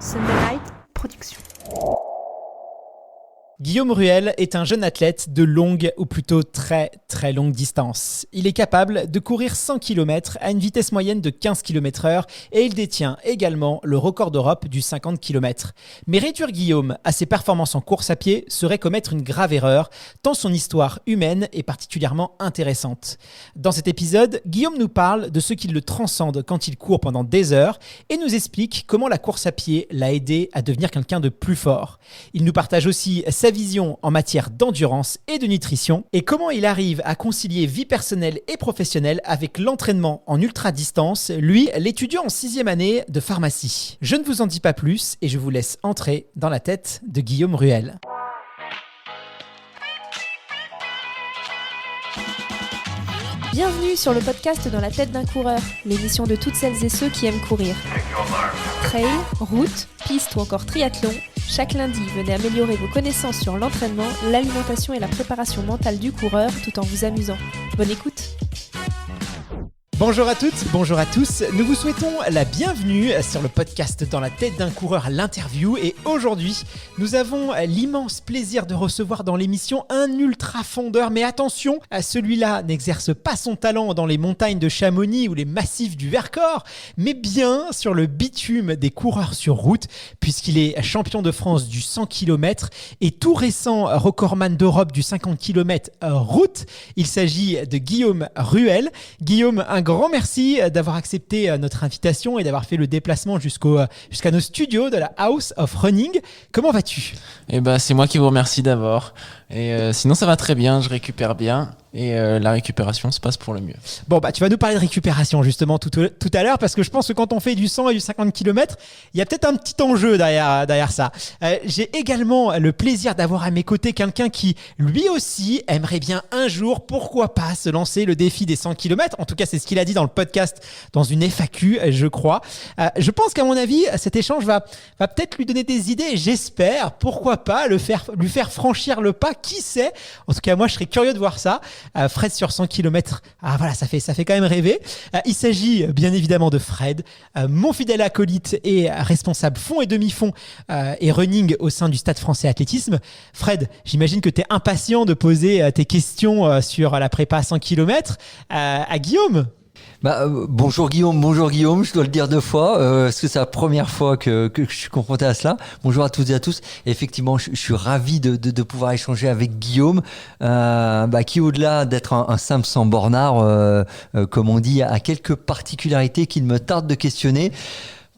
Sunday Night Production. Guillaume Ruel est un jeune athlète de longue ou plutôt très longue distance. Il est capable de courir 100 km à une vitesse moyenne de 15 km/h et il détient également le record d'Europe du 50 km. Mais réduire Guillaume à ses performances en course à pied serait commettre une grave erreur, tant son histoire humaine est particulièrement intéressante. Dans cet épisode, Guillaume nous parle de ce qui le transcende quand il court pendant des heures et nous explique comment la course à pied l'a aidé à devenir quelqu'un de plus fort. Il nous partage aussi sa vision en matière d'endurance et de nutrition et comment il arrive à concilier vie personnelle et professionnelle avec l'entraînement en ultra-distance, lui, l'étudiant en 6e année de pharmacie. Je ne vous en dis pas plus et je vous laisse entrer dans la tête de Guillaume Ruel. Bienvenue sur le podcast Dans la tête d'un coureur, l'émission de toutes celles et ceux qui aiment courir. Trail, route, piste ou encore triathlon, chaque lundi, venez améliorer vos connaissances sur l'entraînement, l'alimentation et la préparation mentale du coureur tout en vous amusant. Bonne écoute! Bonjour à toutes, bonjour à tous. Nous vous souhaitons la bienvenue sur le podcast Dans la tête d'un coureur, l'interview. Et aujourd'hui, nous avons l'immense plaisir de recevoir dans l'émission un ultra fondeur. Mais attention, celui-là n'exerce pas son talent dans les montagnes de Chamonix ou les massifs du Vercors, mais bien sur le bitume des coureurs sur route, puisqu'il est champion de France du 100 km et tout récent recordman d'Europe du 50 km route. Il s'agit de Guillaume Ruel. Guillaume, un grand merci d'avoir accepté notre invitation et d'avoir fait le déplacement jusqu'à nos studios de la House of Running. Comment vas-tu ? C'est moi qui vous remercie d'abord. Et sinon, ça va très bien, je récupère bien. Et la récupération se passe pour le mieux. Bon, tu vas nous parler de récupération justement tout à l'heure, parce que je pense que quand on fait du 100 et du 50 km, il y a peut-être un petit enjeu derrière ça. J'ai également le plaisir d'avoir à mes côtés quelqu'un qui, lui aussi, aimerait bien un jour, pourquoi pas, se lancer le défi des 100 km. En tout cas, c'est ce qu'il a dit dans le podcast, dans une FAQ, je crois. Je pense qu'à mon avis, cet échange va peut-être lui donner des idées et j'espère, pourquoi pas, lui faire franchir le pas. Qui sait ? En tout cas, moi, je serais curieux de voir ça. Fred sur 100 km, voilà, ça fait quand même rêver. Il s'agit bien évidemment de Fred, mon fidèle acolyte et responsable fond et demi-fond et running au sein du Stade français athlétisme. Fred, j'imagine que tu es impatient de poser tes questions sur la prépa 100 km à Guillaume. Bonjour Guillaume, je dois le dire 2 fois, parce que c'est la première fois que je suis confronté à cela. Bonjour à toutes et à tous. Et effectivement, je suis ravi de pouvoir échanger avec Guillaume, qui au-delà d'être un simple sans bornard, comme on dit, a quelques particularités qu'il me tarde de questionner.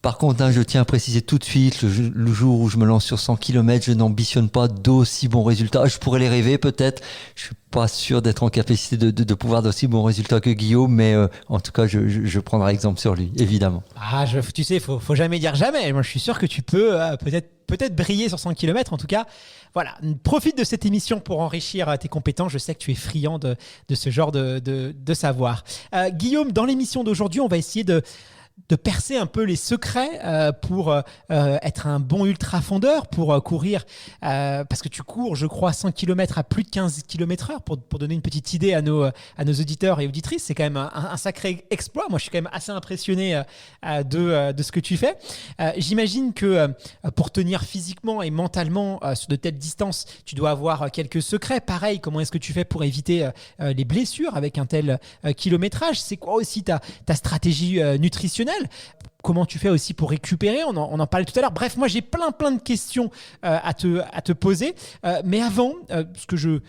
Par contre, je tiens à préciser tout de suite, le jour où je me lance sur 100 km, je n'ambitionne pas d'aussi bons résultats. Je pourrais les rêver peut-être. Je suis pas sûr d'être en capacité de pouvoir d'aussi bons résultats que Guillaume, mais en tout cas, je prendrai exemple sur lui, évidemment. Tu sais, faut jamais dire jamais. Moi, je suis sûr que tu peux peut-être briller sur 100 km. En tout cas, voilà, profite de cette émission pour enrichir tes compétences. Je sais que tu es friand de ce genre de savoir. Guillaume, dans l'émission d'aujourd'hui, on va essayer de percer un peu les secrets pour être un bon ultra-fondeur, pour courir, parce que tu cours, je crois, 100 km à plus de 15 km/h, pour donner une petite idée à nos auditeurs et auditrices. C'est quand même un sacré exploit. Moi, je suis quand même assez impressionné de ce que tu fais. J'imagine que pour tenir physiquement et mentalement sur de telles distances, tu dois avoir quelques secrets. Pareil, comment est-ce que tu fais pour éviter les blessures avec un tel kilométrage ? C'est quoi aussi ta stratégie nutritionnelle ? Comment tu fais aussi pour récupérer ? On en parlait tout à l'heure. Bref, moi j'ai plein de questions à te poser. Mais avant, ce que je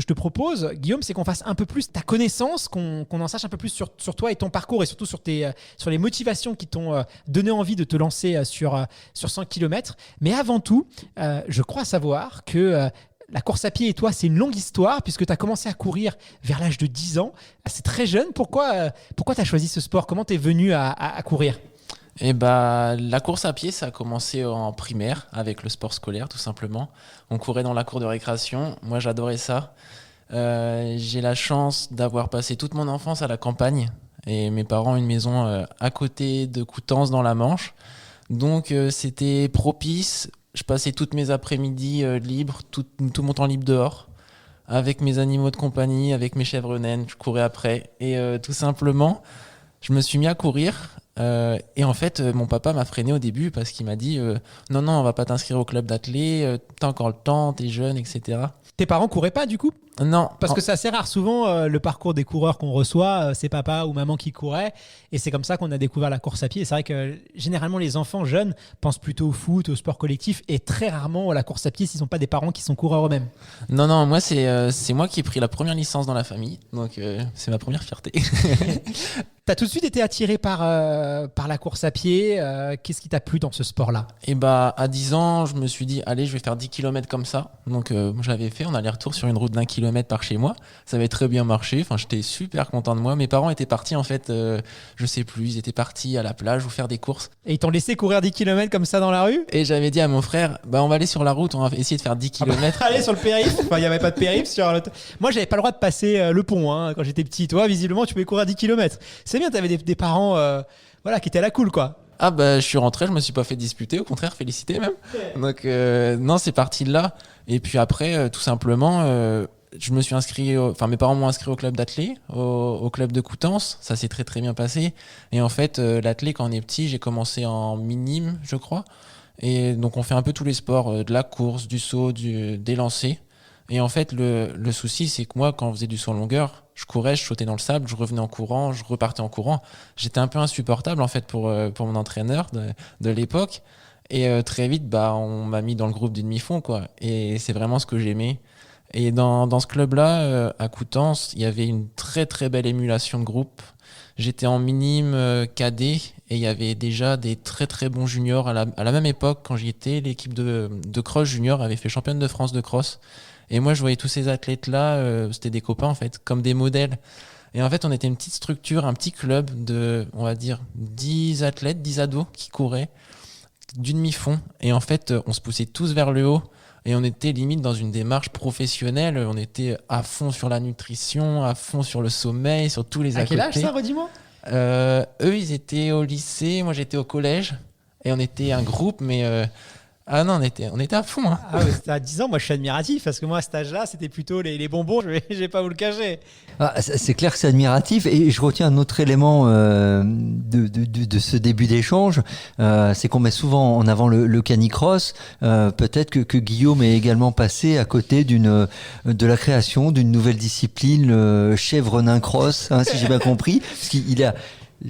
te propose, Guillaume, c'est qu'on fasse un peu plus ta connaissance, qu'on en sache un peu plus sur toi et ton parcours, et surtout sur les motivations qui t'ont donné envie de te lancer sur 100 km. Mais avant tout, je crois savoir que la course à pied et toi, c'est une longue histoire puisque tu as commencé à courir vers l'âge de 10 ans. C'est très jeune. Pourquoi tu as choisi ce sport ? Comment tu es venu à courir ? La course à pied, ça a commencé en primaire avec le sport scolaire, tout simplement. On courait dans la cour de récréation. Moi, j'adorais ça. J'ai la chance d'avoir passé toute mon enfance à la campagne et mes parents ont une maison à côté de Coutances dans la Manche. Donc, c'était propice. Je passais toutes mes après-midi libres, tout mon temps libre dehors, avec mes animaux de compagnie, avec mes chèvres naines. Je courais après. Et tout simplement, je me suis mis à courir Et en fait, mon papa m'a freiné au début parce qu'il m'a dit non, on va pas t'inscrire au club d'athlé, t'as encore le temps, t'es jeune, etc. Tes parents couraient pas du coup? Non, Parce que c'est assez rare. Souvent, le parcours des coureurs qu'on reçoit, c'est papa ou maman qui courait. Et c'est comme ça qu'on a découvert la course à pied. Et c'est vrai que généralement, les enfants jeunes pensent plutôt au foot, au sport collectif et très rarement à la course à pied s'ils n'ont pas des parents qui sont coureurs eux-mêmes. non, moi, c'est moi qui ai pris la première licence dans la famille. Donc, c'est ma première fierté. T'as tout de suite été attiré par la course à pied. Qu'est-ce qui t'a plu dans ce sport-là? Et bah, à 10 ans, je me suis dit, allez, je vais faire 10 km comme ça. Donc, j'avais fait, on allait retour sur une route d'1 kilomètre par chez moi. Ça avait très bien marché. Enfin, j'étais super content de moi. Mes parents étaient partis, en fait, je sais plus, ils étaient partis à la plage ou faire des courses. Et ils t'ont laissé courir 10 km comme ça dans la rue? Et j'avais dit à mon frère, bah, on va aller sur la route, on va essayer de faire 10 km. Allez sur le périph'. Enfin, il n'y avait pas de périph'. Moi, j'avais pas le droit de passer le pont quand j'étais petit. Toi, visiblement, tu pouvais courir 10 km. C'est bien, t'avais des parents qui étaient à la cool, quoi. Ah bah je suis rentré, je me suis pas fait disputer, au contraire félicité même. Donc non, c'est parti de là. Et puis après, tout simplement, je me suis inscrit, mes parents m'ont inscrit au club d'athlé, au club de Coutances. Ça s'est très très bien passé. Et en fait, l'athlé quand on est petit, j'ai commencé en minime, je crois. Et donc on fait un peu tous les sports, de la course, du saut, des lancers. Et en fait, le souci, c'est que moi, quand on faisait du saut en longueur, je courais, je sautais dans le sable, je revenais en courant, je repartais en courant. J'étais un peu insupportable, en fait, pour mon entraîneur de l'époque. Et très vite, bah, on m'a mis dans le groupe du demi-fond, quoi. Et c'est vraiment ce que j'aimais. Et dans ce club-là, à Coutances, il y avait une très, très belle émulation de groupe. J'étais en minime cadet et il y avait déjà des très, très bons juniors. À la même époque, quand j'y étais, l'équipe de cross junior avait fait championne de France de cross. Et moi, je voyais tous ces athlètes-là, c'était des copains, en fait, comme des modèles. Et en fait, on était une petite structure, un petit club de, on va dire, 10 athlètes, 10 ados qui couraient du demi-fond. Et en fait, on se poussait tous vers le haut. Et on était limite dans une démarche professionnelle. On était à fond sur la nutrition, à fond sur le sommeil, sur tous les à quel âge, côté. ça, redis-moi? Eux, ils étaient au lycée. Moi, j'étais au collège. Et on était un groupe, mais... Ah non, on était à fond. Hein. Ah ouais, c'était à 10 ans, moi je suis admiratif parce que moi à cet âge-là, c'était plutôt les bonbons, je vais pas vous le cacher. Ah, c'est clair que c'est admiratif et je retiens un autre élément de ce début d'échange, c'est qu'on met souvent en avant le canicross. Peut-être que Guillaume est également passé à côté de la création d'une nouvelle discipline, le chèvre-nain cross, si j'ai bien compris. Parce qu'il a...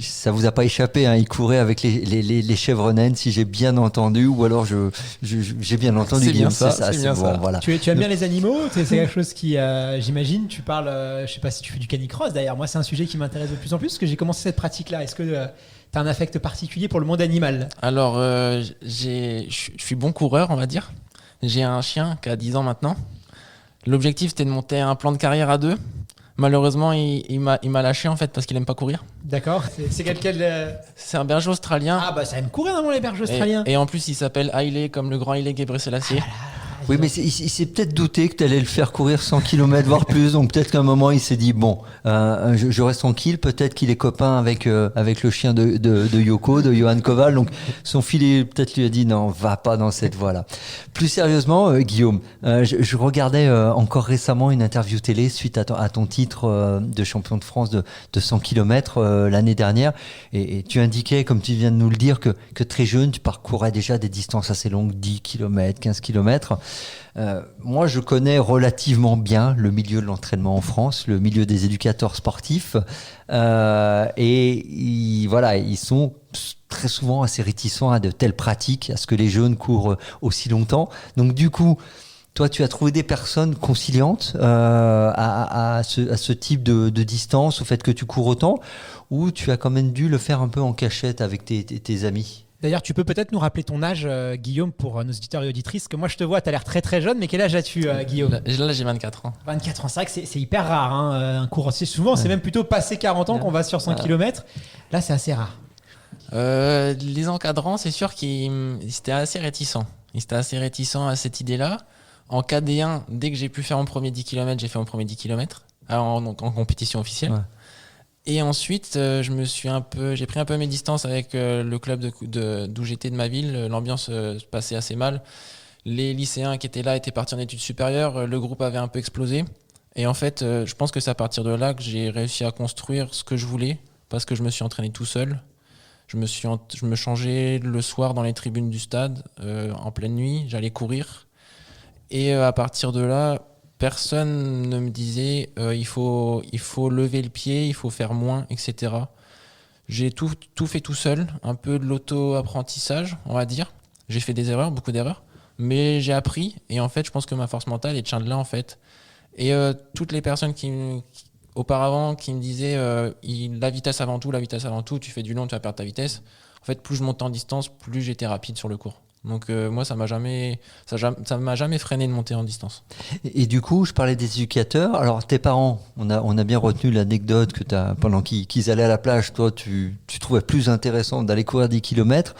Ça vous a pas échappé, il courait avec les chèvres naines, si j'ai bien entendu, ou alors j'ai bien entendu. C'est bien Guillaume, ça, c'est bien bon, ça. voilà. Tu aimes bien les animaux, c'est quelque chose qui, j'imagine, tu parles, je sais pas si tu fais du canicross d'ailleurs, moi c'est un sujet qui m'intéresse de plus en plus parce que j'ai commencé cette pratique-là. Est-ce que tu as un affect particulier pour le monde animal? Alors, je suis bon coureur, on va dire. J'ai un chien qui a 10 ans maintenant. L'objectif, c'était de monter un plan de carrière à 2. Malheureusement, il m'a lâché en fait parce qu'il aime pas courir. D'accord. C'est quel C'est un berger australien. Ah bah ça aime courir normalement les bergers australiens. Et en plus, il s'appelle Haile comme le grand Haile Gebrselassie. Oui, mais il s'est peut-être douté que tu allais le faire courir 100 km, voire plus. Donc peut-être qu'à un moment, il s'est dit, bon, je reste tranquille. Peut-être qu'il est copain avec le chien de Yoko, de Johan Koval. Donc son filet peut-être lui a dit, non, va pas dans cette voie-là. Plus sérieusement, Guillaume, je regardais encore récemment une interview télé suite à ton titre de champion de France de 100 km l'année dernière. Et tu indiquais, comme tu viens de nous le dire, que très jeune, tu parcourais déjà des distances assez longues, 10 km, 15 km. Moi, je connais relativement bien le milieu de l'entraînement en France, le milieu des éducateurs sportifs, et ils sont très souvent assez réticents à de telles pratiques, à ce que les jeunes courent aussi longtemps. Donc, du coup, toi, tu as trouvé des personnes conciliantes à ce type de distance, au fait que tu cours autant, ou tu as quand même dû le faire un peu en cachette avec tes amis? D'ailleurs, tu peux peut-être nous rappeler ton âge, Guillaume, pour nos auditeurs et auditrices, que moi je te vois, tu as l'air très très jeune, mais quel âge as-tu, Guillaume? Là, j'ai 24 ans. 24 ans, c'est vrai que c'est hyper rare, un coursier. Souvent, c'est même plutôt passé 40 ans qu'on va sur 100 km. Là, c'est assez rare. Les encadrants, c'est sûr qu'ils étaient assez réticents. Ils étaient assez réticents à cette idée-là. En KD1, dès que j'ai pu faire mon premier 10 km, j'ai fait mon premier 10 km en compétition officielle. Ouais. Et ensuite, j'ai pris un peu mes distances avec le club d'où j'étais de ma ville. L'ambiance se passait assez mal. Les lycéens qui étaient là étaient partis en études supérieures. Le groupe avait un peu explosé. Et en fait, je pense que c'est à partir de là que j'ai réussi à construire ce que je voulais parce que je me suis entraîné tout seul. Je me changeais le soir dans les tribunes du stade, en pleine nuit, j'allais courir. Et à partir de là, personne ne me disait il faut lever le pied, il faut faire moins, etc. J'ai tout fait tout seul, un peu de l'auto-apprentissage, on va dire. J'ai fait des erreurs, beaucoup d'erreurs, mais j'ai appris. Et en fait, je pense que ma force mentale, elle tient de là, en fait. Et toutes les personnes auparavant qui me disaient la vitesse avant tout, tu fais du long, tu vas perdre ta vitesse. En fait, plus je montais en distance, plus j'étais rapide sur le court. Donc moi, ça m'a jamais freiné de monter en distance. Et du coup, je parlais des éducateurs. Alors, tes parents, on a bien retenu l'anecdote que pendant qu'ils allaient à la plage, toi, tu trouvais plus intéressant d'aller courir 10 km.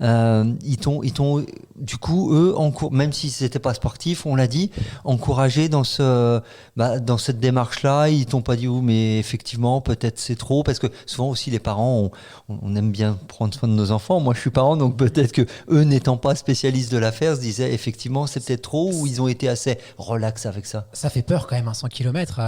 Ils t'ont, du coup, eux, même si c'était pas sportif, on l'a dit, encouragé dans cette démarche-là. Ils t'ont pas dit, mais effectivement, peut-être c'est trop. Parce que souvent aussi, les parents, on aime bien prendre soin de nos enfants. Moi, je suis parent, donc peut-être que eux, n'étant pas spécialistes de l'affaire, se disaient effectivement c'est peut-être trop, ou ils ont été assez relax avec ça. Ça fait peur quand même, 100 km,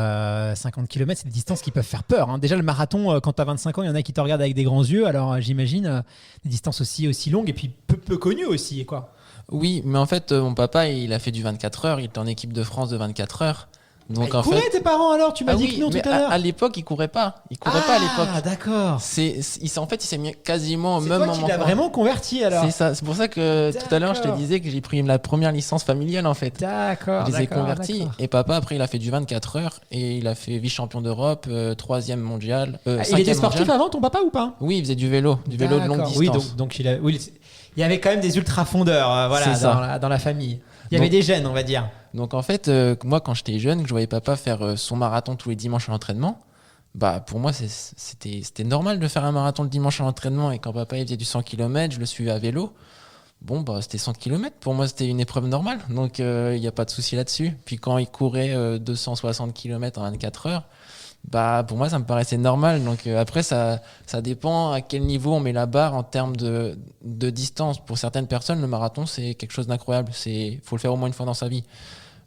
50 km, c'est des distances qui peuvent faire peur. Hein. Déjà le marathon, quand tu as 25 ans, il y en a qui te regardent avec des grands yeux, alors j'imagine des distances aussi longues et puis peu connues aussi, quoi. Oui, mais en fait, mon papa, il a fait du 24 heures, il était en équipe de France de 24 heures. Donc ils couraient tes parents alors, tu m'as dit que non tout à l'heure. À l'époque, ils couraient pas. Ils couraient pas à l'époque. Ah d'accord. Il s'est mis quasiment au même moment. C'est toi qui l'as vraiment converti alors. C'est ça. C'est pour ça que tout à l'heure, je te disais que j'ai pris la première licence familiale en fait. D'accord. Je les ai convertis. Et papa, après, il a fait du 24 heures et il a fait vice-champion d'Europe, 3e mondial. Il était sportif avant, ton papa ou pas? Oui, il faisait du vélo de longue distance. Oui, donc il y avait quand même des ultra fondeurs dans la famille. Il y avait des gènes, on va dire. Donc en fait, moi quand j'étais jeune, que je voyais papa faire son marathon tous les dimanches à l'entraînement, bah pour moi c'était normal de faire un marathon le dimanche à l'entraînement. Et quand papa il faisait du 100 km, je le suivais à vélo. Bon bah c'était 100 km, pour moi c'était une épreuve normale, donc il n'y a pas de souci là-dessus. Puis quand il courait 260 km en 24 heures, bah pour moi ça me paraissait normal. Donc après ça dépend à quel niveau on met la barre en termes de distance. Pour certaines personnes, le marathon c'est quelque chose d'incroyable, faut le faire au moins une fois dans sa vie.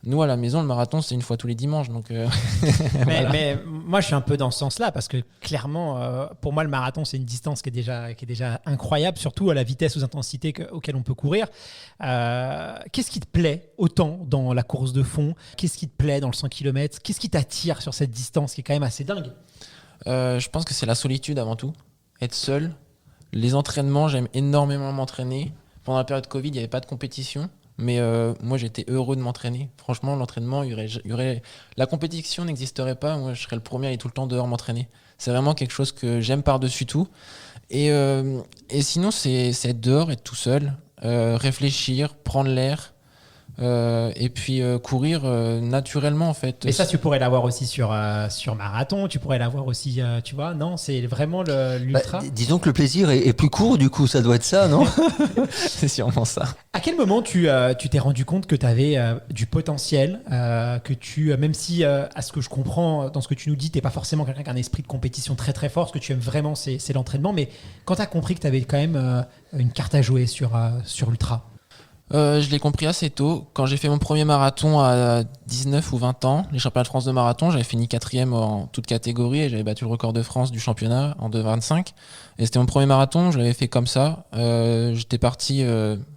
Nous à la maison, le marathon c'est une fois tous les dimanches, donc voilà. mais moi je suis un peu dans ce sens-là parce que clairement pour moi le marathon c'est une distance qui est déjà incroyable, surtout à la vitesse, aux intensités auxquelles on peut courir. Qu'est-ce qui te plaît autant dans la course de fond? Qu'est-ce qui te plaît dans le 100 km? Qu'est-ce qui t'attire sur cette distance qui est quand même assez dingue? Je pense que c'est la solitude avant tout, être seul. Les entraînements, j'aime énormément m'entraîner. Pendant la période Covid, il n'y avait pas de compétition. Mais moi, j'étais heureux de m'entraîner. Franchement, l'entraînement, la compétition n'existerait pas. Moi, je serais le premier à aller tout le temps dehors m'entraîner. C'est vraiment quelque chose que j'aime par-dessus tout. Et sinon, c'est être dehors, être tout seul, réfléchir, prendre l'air. Et puis courir naturellement en fait. Mais ça tu pourrais l'avoir aussi sur marathon, tu pourrais l'avoir aussi tu vois, non, c'est vraiment l'ultra. Disons que le plaisir est plus court, du coup ça doit être ça, non? C'est sûrement ça. À quel moment tu t'es rendu compte que tu avais du potentiel, que même si à ce que je comprends dans ce que tu nous dis, t'es pas forcément quelqu'un qui a un esprit de compétition très très fort, ce que tu aimes vraiment c'est l'entraînement, mais quand tu as compris que tu avais quand même une carte à jouer sur l'ultra? Je l'ai compris assez tôt. Quand j'ai fait mon premier marathon à 19 ou 20 ans, les championnats de France de marathon, j'avais fini 4e en toute catégorie et j'avais battu le record de France du championnat en 2,25. Et c'était mon premier marathon, je l'avais fait comme ça. J'étais parti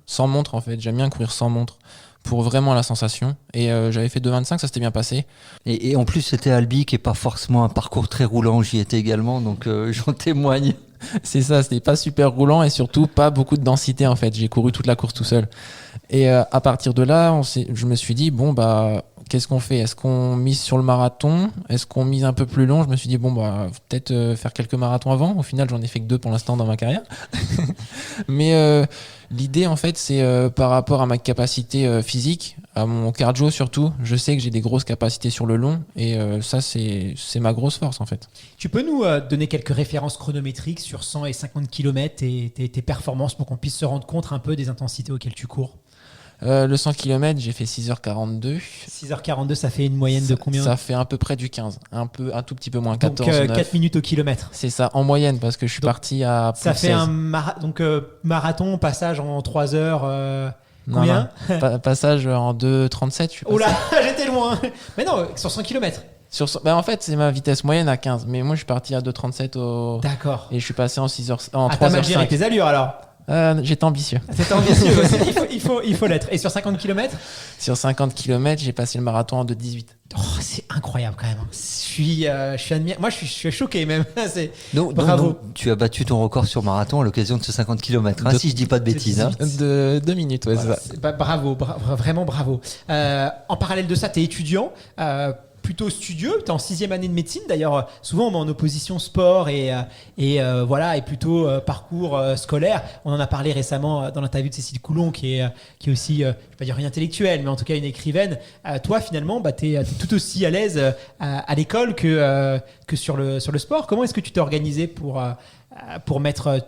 sans montre en fait. J'aime bien courir sans montre pour vraiment la sensation. Et j'avais fait 2,25, ça s'était bien passé. Et en plus, c'était Albi qui n'est pas forcément un parcours très roulant. J'y étais également, donc j'en témoigne. C'est ça, c'était pas super roulant et surtout pas beaucoup de densité en fait. J'ai couru toute la course tout seul. Et à partir de là, je me suis dit, bon, bah, qu'est-ce qu'on fait? Est-ce qu'on mise sur le marathon? Est-ce qu'on mise un peu plus long? Je me suis dit, bon, bah, peut-être faire quelques marathons avant. Au final, j'en ai fait que 2 pour l'instant dans ma carrière. Mais l'idée, en fait, c'est par rapport à ma capacité physique, à mon cardio surtout. Je sais que j'ai des grosses capacités sur le long et ça, c'est ma grosse force, en fait. Tu peux nous donner quelques références chronométriques sur 100 et 50 km et tes performances pour qu'on puisse se rendre compte un peu des intensités auxquelles tu cours? Le 100 km, j'ai fait 6h42. 6h42, ça fait une moyenne de combien? Ça fait à peu près du 15. Un tout petit peu moins, 14, donc, 9. 4 minutes au kilomètre. C'est ça, en moyenne, parce que je suis parti à plus ça fait 16. un marathon, passage en 3 heures. Combien? Non. Passage en 2,37. Oh là, j'étais loin. Mais non, sur 100 km. En fait, c'est ma vitesse moyenne à 15. Mais moi, je suis parti à 2,37 D'accord. et je suis passé en 6h, en Ah, t'as mal géré 3h05. tes allures alors. J'étais ambitieux. C'est ambitieux aussi. Il faut l'être. Et sur 50 km? Sur 50 km, j'ai passé le marathon en 2,18. Oh, c'est incroyable quand même. Je suis admiré. Moi, je suis choqué même. Donc, Bravo. tu as battu ton record sur marathon à l'occasion de ce 50 km, si je dis pas de bêtises. Hein. De 2 minutes, ouais, Voilà, c'est ça. bravo, vraiment bravo. En parallèle de ça, tu es étudiant, plutôt studieux, tu es en 6e année de médecine. D'ailleurs, souvent on met en opposition sport et plutôt parcours scolaire. On en a parlé récemment dans l'interview de Cécile Coulon, qui est aussi, je ne vais pas dire une intellectuelle, mais en tout cas une écrivaine. Toi, finalement, tu es tout aussi à l'aise à l'école que sur le sport. Comment est-ce que tu t'es organisé pour mettre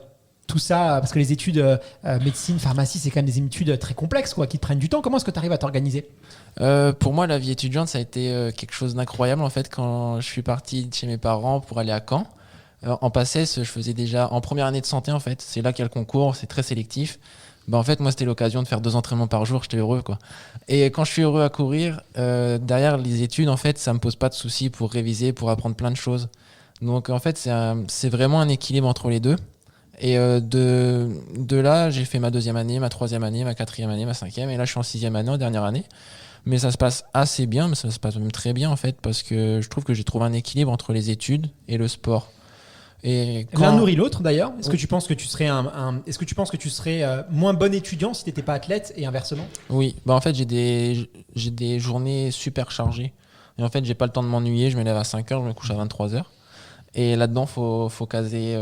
tout ça, parce que les études médecine, pharmacie, c'est quand même des études très complexes, qui te prennent du temps. Comment est-ce que tu arrives à t'organiser? Pour moi, la vie étudiante, ça a été quelque chose d'incroyable en fait quand je suis parti de chez mes parents pour aller à Caen. En PACES, je faisais déjà en première année de santé en fait. C'est là qu'il y a le concours, c'est très sélectif. En fait, moi, c'était l'occasion de faire 2 entraînements par jour. J'étais heureux, quoi. Et quand je suis heureux à courir, derrière les études, en fait, ça me pose pas de soucis pour réviser, pour apprendre plein de choses. Donc, en fait, c'est vraiment un équilibre entre les deux. Et de là, j'ai fait ma 2e année, ma 3e année, ma 4e année, ma 5e. Et là, je suis en 6e année, en dernière année. Mais ça se passe assez bien, mais ça se passe même très bien, en fait, parce que je trouve que j'ai trouvé un équilibre entre les études et le sport. Et L'un nourrit l'autre d'ailleurs. Est-ce que tu penses que tu serais moins bon étudiant si tu n'étais pas athlète et inversement? Oui, en fait, j'ai des journées super chargées. Et en fait, j'ai pas le temps de m'ennuyer. Je me lève à 5h, je me couche à 23h. Et là-dedans, faut caser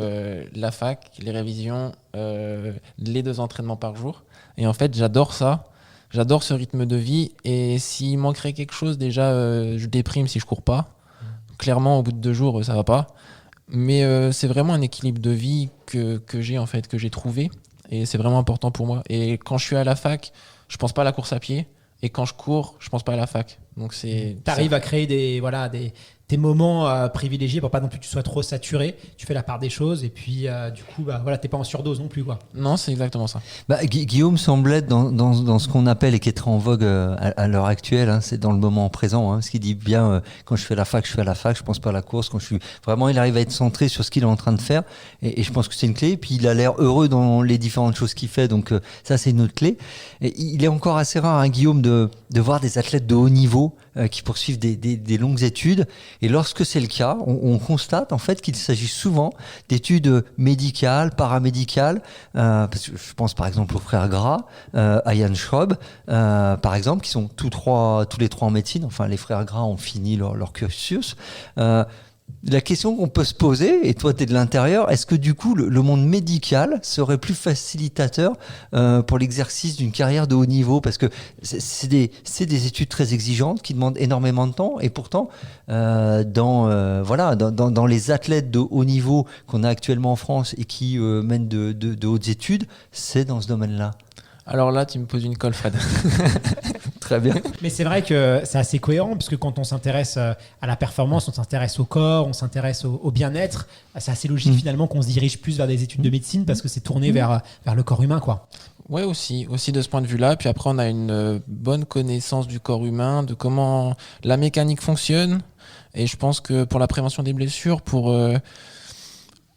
la fac, les révisions, les 2 entraînements par jour. Et en fait, j'adore ça. J'adore ce rythme de vie. Et s'il manquerait quelque chose, déjà, je déprime si je cours pas. Clairement, au bout de 2 jours, ça va pas. Mais c'est vraiment un équilibre de vie que j'ai en fait, que j'ai trouvé. Et c'est vraiment important pour moi. Et quand je suis à la fac, je pense pas à la course à pied. Et quand je cours, je pense pas à la fac. Donc t'arrives à créer des moments privilégiés pour pas non plus que tu sois trop saturé. Tu fais la part des choses et puis du coup, t'es pas en surdose non plus, quoi. Non, c'est exactement ça. Guillaume semble être dans ce qu'on appelle et qui est très en vogue à l'heure actuelle. Hein, c'est dans le moment présent. Ce qu'il dit bien, quand je fais la fac, je pense pas à la course. Vraiment, il arrive à être centré sur ce qu'il est en train de faire. Et je pense que c'est une clé. Et puis il a l'air heureux dans les différentes choses qu'il fait. Donc ça, c'est une autre clé. Et il est encore assez rare, Guillaume, de voir des athlètes de haut niveau qui poursuivent des longues études. Et lorsque c'est le cas, on constate en fait qu'il s'agit souvent d'études médicales, paramédicales. Parce que je pense par exemple aux frères Gras, à Yann Schrob, par exemple, qui sont tous les trois en médecine. Enfin, les frères Gras ont fini leur cursus. La question qu'on peut se poser, et toi tu es de l'intérieur, est-ce que du coup le monde médical serait plus facilitateur pour l'exercice d'une carrière de haut niveau? Parce que c'est des études très exigeantes qui demandent énormément de temps, et pourtant dans les athlètes de haut niveau qu'on a actuellement en France et qui mènent de hautes études, c'est dans ce domaine-là. Alors là, tu me poses une colle, Fred. Très bien. Mais c'est vrai que c'est assez cohérent, puisque quand on s'intéresse à la performance, on s'intéresse au corps, on s'intéresse au bien-être. C'est assez logique finalement qu'on se dirige plus vers des études de médecine, parce que c'est tourné vers le corps humain, quoi. Ouais, aussi de ce point de vue-là. Puis après, on a une bonne connaissance du corps humain, de comment la mécanique fonctionne. Et je pense que pour la prévention des blessures, pour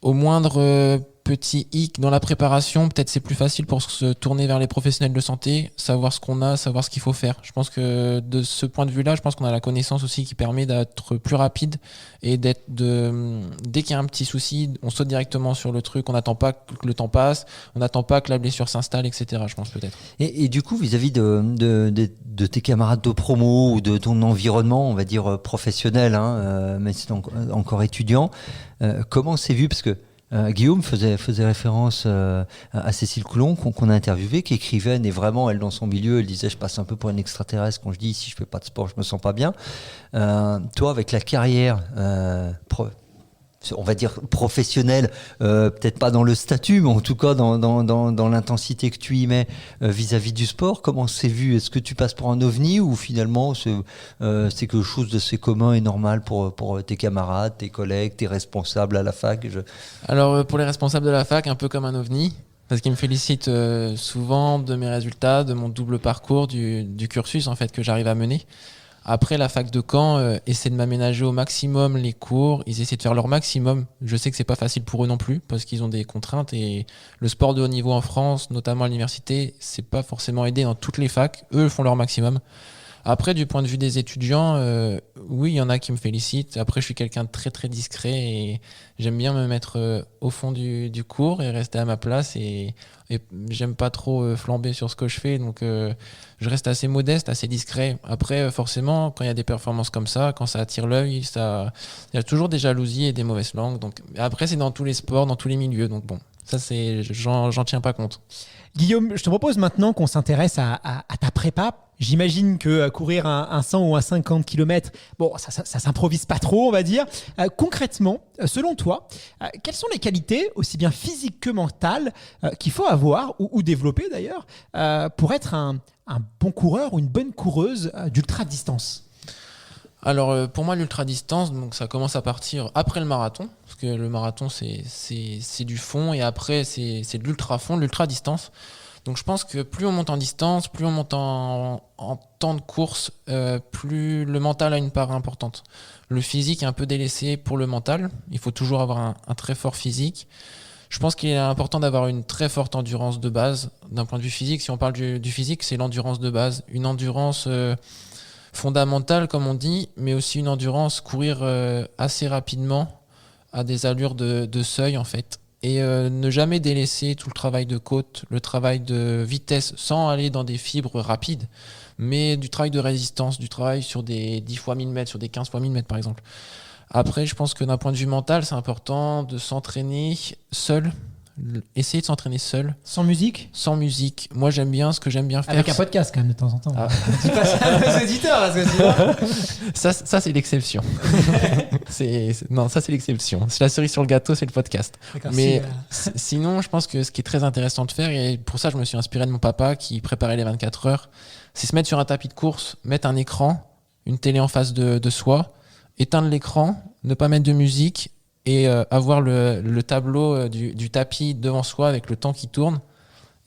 au moindre petit hic dans la préparation, peut-être c'est plus facile pour se tourner vers les professionnels de santé, savoir ce qu'on a, savoir ce qu'il faut faire. Je pense que de ce point de vue-là, je pense qu'on a la connaissance aussi qui permet d'être plus rapide et dès qu'il y a un petit souci, on saute directement sur le truc, on n'attend pas que le temps passe, on n'attend pas que la blessure s'installe, etc. Je pense peut-être. Et du coup, vis-à-vis de tes camarades de promo ou de ton environnement, on va dire professionnel, mais c'est encore étudiant, comment c'est vu? Parce que Guillaume faisait référence à Cécile Coulon qu'on a interviewée, qui est écrivaine, et vraiment elle dans son milieu elle disait je passe un peu pour une extraterrestre quand je dis si je fais pas de sport je me sens pas bien. Toi avec la carrière on va dire professionnelle, peut-être pas dans le statut, mais en tout cas dans l'intensité que tu y mets vis-à-vis du sport, comment c'est vu? Est-ce que tu passes pour un ovni ou finalement c'est quelque chose d'assez commun et normal pour tes camarades, tes collègues, tes responsables à la fac? Alors pour les responsables de la fac, un peu comme un ovni, parce qu'ils me félicitent souvent de mes résultats, de mon double parcours, du cursus en fait que j'arrive à mener. Après, la fac de Caen essaie de m'aménager au maximum les cours. Ils essaient de faire leur maximum. Je sais que c'est pas facile pour eux non plus parce qu'ils ont des contraintes et le sport de haut niveau en France, notamment à l'université, c'est pas forcément aidé dans toutes les facs. Eux font leur maximum. Après, du point de vue des étudiants, oui, il y en a qui me félicitent. Après, je suis quelqu'un de très très discret et j'aime bien me mettre au fond du cours et rester à ma place et j'aime pas trop flamber sur ce que je fais. Donc, je reste assez modeste, assez discret. Après, forcément, quand il y a des performances comme ça, quand ça attire l'œil, il y a toujours des jalousies et des mauvaises langues. Donc, après, c'est dans tous les sports, dans tous les milieux. Donc bon, ça, j'en tiens pas compte. Guillaume, je te propose maintenant qu'on s'intéresse à ta prépa. J'imagine que courir un 100 ou un 50 km, bon, ça s'improvise pas trop, on va dire. Concrètement, selon toi, quelles sont les qualités, aussi bien physiques que mentales, qu'il faut avoir, ou développer d'ailleurs, pour être un bon coureur ou une bonne coureuse d'ultra-distance ? Alors pour moi l'ultra-distance, donc ça commence à partir après le marathon, parce que le marathon c'est du fond et après c'est de l'ultra-fond, de l'ultra-distance. Donc je pense que plus on monte en distance, plus on monte en temps de course, plus le mental a une part importante. Le physique est un peu délaissé pour le mental, il faut toujours avoir un très fort physique. Je pense qu'il est important d'avoir une très forte endurance de base. D'un point de vue physique, si on parle du physique, c'est l'endurance de base, une endurance fondamentale comme on dit, mais aussi une endurance, courir assez rapidement à des allures de seuil en fait. Et ne jamais délaisser tout le travail de côte, le travail de vitesse, sans aller dans des fibres rapides, mais du travail de résistance, du travail sur des 10 fois 1000 mètres, sur des 15 fois 1000 mètres par exemple. Après, je pense que d'un point de vue mental, c'est important de s'entraîner seul, essayer de s'entraîner seul. Sans musique ? Sans musique. Moi, j'aime bien ce que j'aime bien faire. Avec un podcast quand même de temps en temps. Ah. Dis pas ça à nos auditeurs parce que sinon... Ça c'est l'exception. Non, ça c'est l'exception. C'est la cerise sur le gâteau, c'est le podcast. D'accord, mais sinon, je pense que ce qui est très intéressant de faire, et pour ça je me suis inspiré de mon papa qui préparait les 24 heures, c'est se mettre sur un tapis de course, mettre un écran, une télé en face de soi, éteindre l'écran, ne pas mettre de musique et avoir le tableau du tapis devant soi avec le temps qui tourne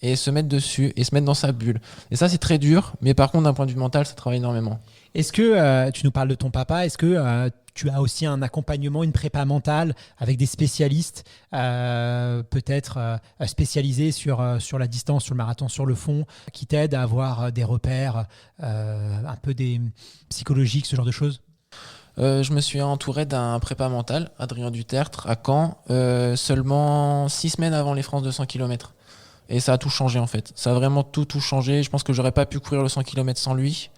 et se mettre dessus et se mettre dans sa bulle. Et ça, c'est très dur, mais par contre, d'un point de vue mental, ça travaille énormément. Est-ce que, tu nous parles de ton papa, est-ce que tu as aussi un accompagnement, une prépa mentale avec des spécialistes, peut-être spécialisés sur la distance, sur le marathon, sur le fond, qui t'aident à avoir des repères un peu des psychologiques, ce genre de choses ? Je me suis entouré d'un prépa mental, Adrien Dutertre, à Caen, seulement 6 semaines avant les France 200 km. Et ça a tout changé en fait. Ça a vraiment tout changé. Je pense que j'aurais pas pu courir le 100 km sans lui.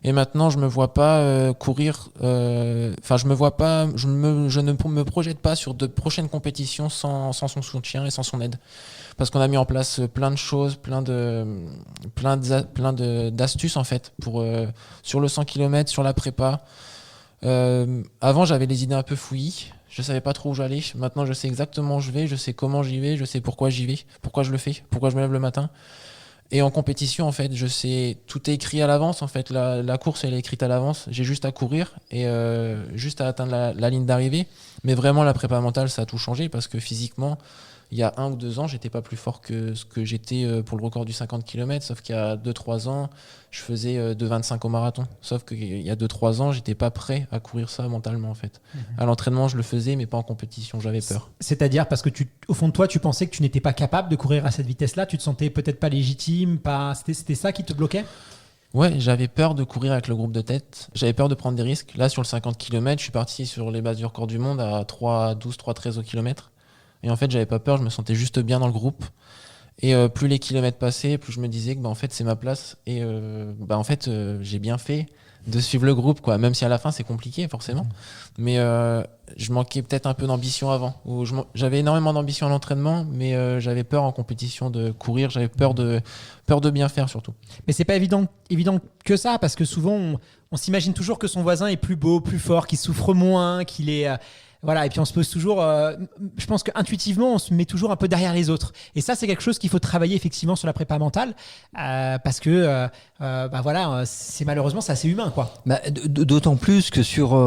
Et maintenant, je me vois pas courir. Je me vois pas. Je ne me projette pas sur de prochaines compétitions sans son soutien et sans son aide. Parce qu'on a mis en place plein de choses, plein d'astuces en fait pour sur le 100 km, sur la prépa. Avant, j'avais les idées un peu fouillis. Je savais pas trop où j'allais. Maintenant, je sais exactement où je vais. Je sais comment j'y vais. Je sais pourquoi j'y vais. Pourquoi je le fais. Pourquoi je me lève le matin. Et en compétition, en fait, je sais, tout est écrit à l'avance. En fait, la course, elle est écrite à l'avance. J'ai juste à courir et juste à atteindre la ligne d'arrivée. Mais vraiment, la prépa mentale, ça a tout changé parce que physiquement, il y a 1 ou 2 ans, j'étais pas plus fort que ce que j'étais pour le record du 50 km. Sauf qu'il y a 2-3 ans, je faisais 2,25 au marathon. Sauf qu'il y a 2-3 ans, j'étais pas prêt à courir ça mentalement, en fait. À l'entraînement, je le faisais, mais pas en compétition. J'avais peur. C'est-à-dire parce que au fond de toi, tu pensais que tu n'étais pas capable de courir à cette vitesse-là. Tu te sentais peut-être pas légitime. C'était ça qui te bloquait ? Ouais, j'avais peur de courir avec le groupe de tête. J'avais peur de prendre des risques. Là, sur le 50 km, je suis parti sur les bases du record du monde à 3,12, 3,13 au kilomètre. Et en fait, j'avais pas peur, je me sentais juste bien dans le groupe. Et plus les kilomètres passaient, plus je me disais que en fait, c'est ma place. Et en fait, j'ai bien fait de suivre le groupe, quoi. Même si à la fin, c'est compliqué, forcément. Mais je manquais peut-être un peu d'ambition avant. J'avais énormément d'ambition à l'entraînement, mais j'avais peur en compétition de courir. J'avais peur de bien faire, surtout. Mais c'est pas évident que ça, parce que souvent, on s'imagine toujours que son voisin est plus beau, plus fort, qu'il souffre moins, qu'il est... Voilà, et puis on se pose toujours, je pense qu'intuitivement, on se met toujours un peu derrière les autres. Et ça, c'est quelque chose qu'il faut travailler effectivement sur la prépa mentale, parce que, malheureusement, c'est assez humain, quoi. D'autant plus que sur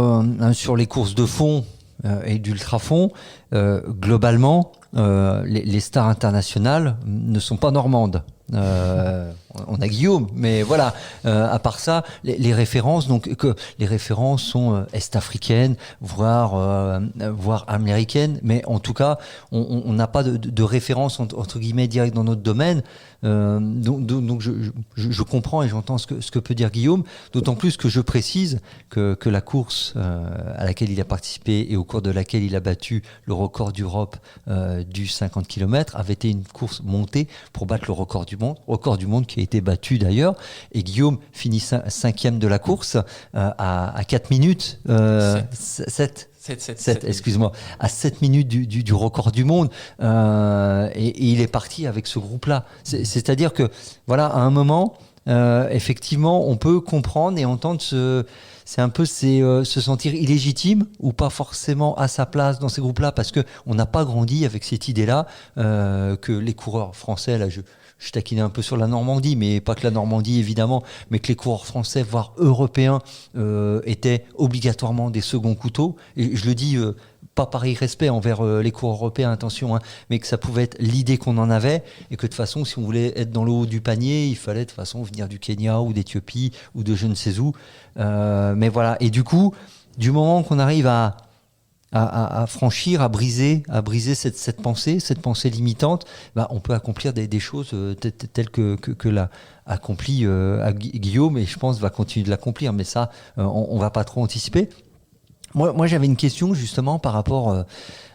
les courses de fond et d'ultra-fond, globalement, les stars internationales ne sont pas normandes. on a Guillaume, mais voilà. À part ça, les références, les références sont est-africaines, voire américaines, mais en tout cas, on n'a pas de référence entre guillemets directe dans notre domaine. Donc je comprends et j'entends ce que peut dire Guillaume, d'autant plus que je précise que la course à laquelle il a participé et au cours de laquelle il a battu le record d'Europe du 50 km avait été une course montée pour battre le record du monde qui a été battu d'ailleurs, et Guillaume finit 5e de la course à 4 minutes 7, excuse-moi, à 7 minutes du record du monde, et il est parti avec ce groupe-là. C'est-à-dire que, voilà, à un moment, effectivement, on peut comprendre et entendre c'est un peu se sentir illégitime ou pas forcément à sa place dans ces groupes-là, parce qu'on n'a pas grandi avec cette idée-là que les coureurs français, là, je taquinais un peu sur la Normandie, mais pas que la Normandie évidemment, mais que les coureurs français, voire européens, étaient obligatoirement des seconds couteaux. Et je le dis pas par irrespect envers les coureurs européens, attention, mais que ça pouvait être l'idée qu'on en avait, et que de toute façon, si on voulait être dans le haut du panier, il fallait de toute façon venir du Kenya ou d'Éthiopie ou de je ne sais où. Mais voilà, et du coup, du moment qu'on arrive à franchir, à briser cette pensée limitante, on peut accomplir des choses telles que l'a accompli Guillaume, et je pense va continuer de l'accomplir, mais ça, on va pas trop anticiper. Moi, j'avais une question justement par rapport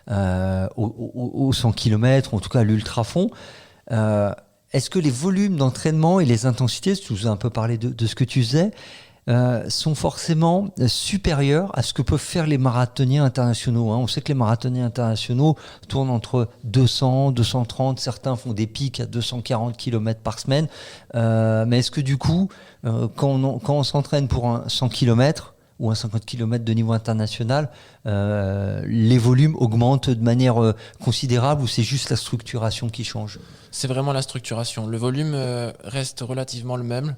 aux 100 km, ou en tout cas à l'ultrafond. Est-ce que les volumes d'entraînement et les intensités, tu nous as un peu parlé de ce que tu faisais, sont forcément supérieurs à ce que peuvent faire les marathoniens internationaux. On sait que les marathoniens internationaux tournent entre 200, 230, certains font des pics à 240 km par semaine. Mais est-ce que du coup, quand on s'entraîne pour un 100 km ou un 50 km de niveau international, les volumes augmentent de manière considérable, ou c'est juste la structuration qui change ? C'est vraiment la structuration. Le volume reste relativement le même.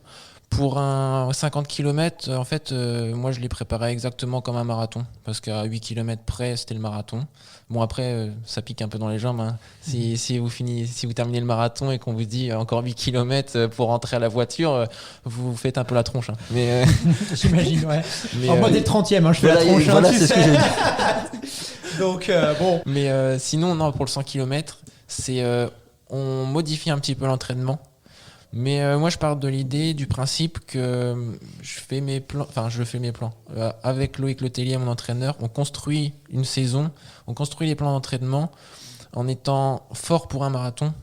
Pour un 50 km, en fait, moi je l'ai préparé exactement comme un marathon, parce qu'à 8 km près, c'était le marathon. Bon, après, ça pique un peu dans les jambes. Si vous terminez le marathon et qu'on vous dit encore 8 km pour rentrer à la voiture, vous faites un peu la tronche. Mais, j'imagine, ouais. Moi, dès le 30e, je fais la tronche. Voilà, c'est ce que j'ai dit. Donc, bon. Mais sinon, non, pour le 100 km, on modifie un petit peu l'entraînement. Mais moi, je pars de l'idée, du principe que je fais mes plans. Avec Loïc Letellier, mon entraîneur, on construit une saison, on construit les plans d'entraînement en étant fort pour un marathon.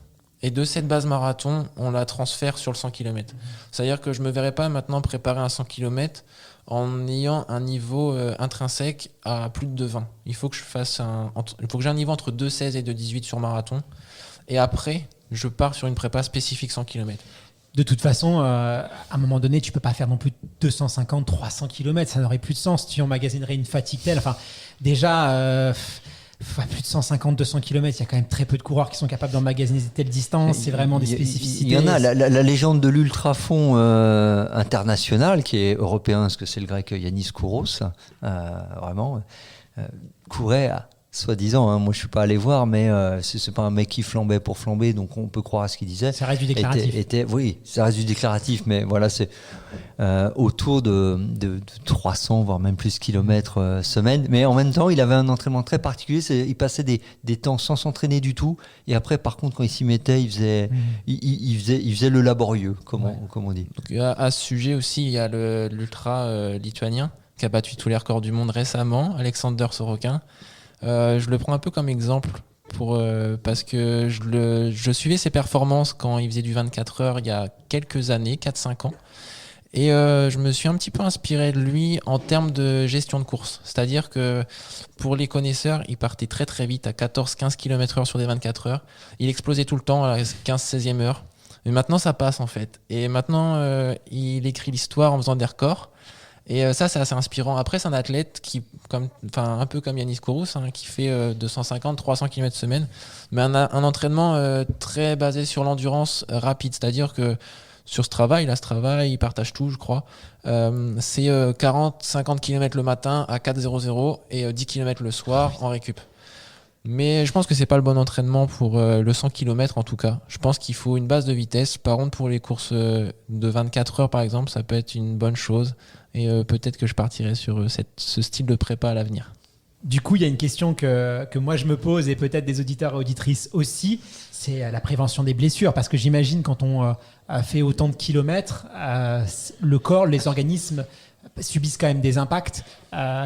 Et de cette base marathon, on la transfère sur le 100 km. C'est-à-dire que je ne me verrai pas maintenant préparer un 100 km en ayant un niveau intrinsèque à plus de 20. Il faut que j'ai un niveau entre 2,16 et 2,18 sur marathon. Et après, je pars sur une prépa spécifique 100 km. De toute façon, à un moment donné, tu peux pas faire non plus 250, 300 km. Ça n'aurait plus de sens. Tu emmagasinerais une fatigue telle. Enfin, déjà, plus de 150, 200 km, il y a quand même très peu de coureurs qui sont capables d'emmagasiner telle distance. C'est vraiment des spécificités. Il y en a. La légende de l'ultrafond international, qui est européen, parce que c'est le grec Yannis Kouros, vraiment, courait à... Soi-disant, moi je suis pas allé voir, mais c'est pas un mec qui flambait pour flamber, donc on peut croire à ce qu'il disait. Ça reste du déclaratif. Oui, ça reste du déclaratif, mais voilà, c'est autour de 300, voire même plus kilomètres semaine. Mais en même temps, il avait un entraînement très particulier. Il passait des temps sans s'entraîner du tout. Et après, par contre, quand il s'y mettait, il faisait le laborieux, comme on dit. Donc, à ce sujet aussi, il y a l'ultra lituanien qui a battu tous les records du monde récemment, Alexander Sorokin. Je le prends un peu comme exemple parce que je suivais ses performances quand il faisait du 24 heures il y a quelques années, 4-5 ans, et je me suis un petit peu inspiré de lui en termes de gestion de course. C'est-à-dire que pour les connaisseurs, il partait très très vite à 14-15 km/h sur des 24 heures. Il explosait tout le temps à la 15-16e heure. Mais maintenant ça passe en fait. Et maintenant il écrit l'histoire en faisant des records. Et ça, c'est assez inspirant. Après, c'est un athlète un peu comme Yannis Kouros, qui fait 250-300 km semaine, mais un entraînement très basé sur l'endurance rapide. C'est-à-dire que sur Strava, il partage tout, je crois. C'est 40-50 km le matin à 4,00 et 10 km le soir en récup. Mais je pense que c'est pas le bon entraînement pour le 100 km en tout cas. Je pense qu'il faut une base de vitesse. Par contre, pour les courses de 24 heures par exemple, ça peut être une bonne chose. Et peut-être que je partirai sur ce style de prépa à l'avenir. Du coup, il y a une question que moi je me pose et peut-être des auditeurs et auditrices aussi, c'est la prévention des blessures. Parce que j'imagine quand on fait autant de kilomètres, le corps, les organismes subissent quand même des impacts.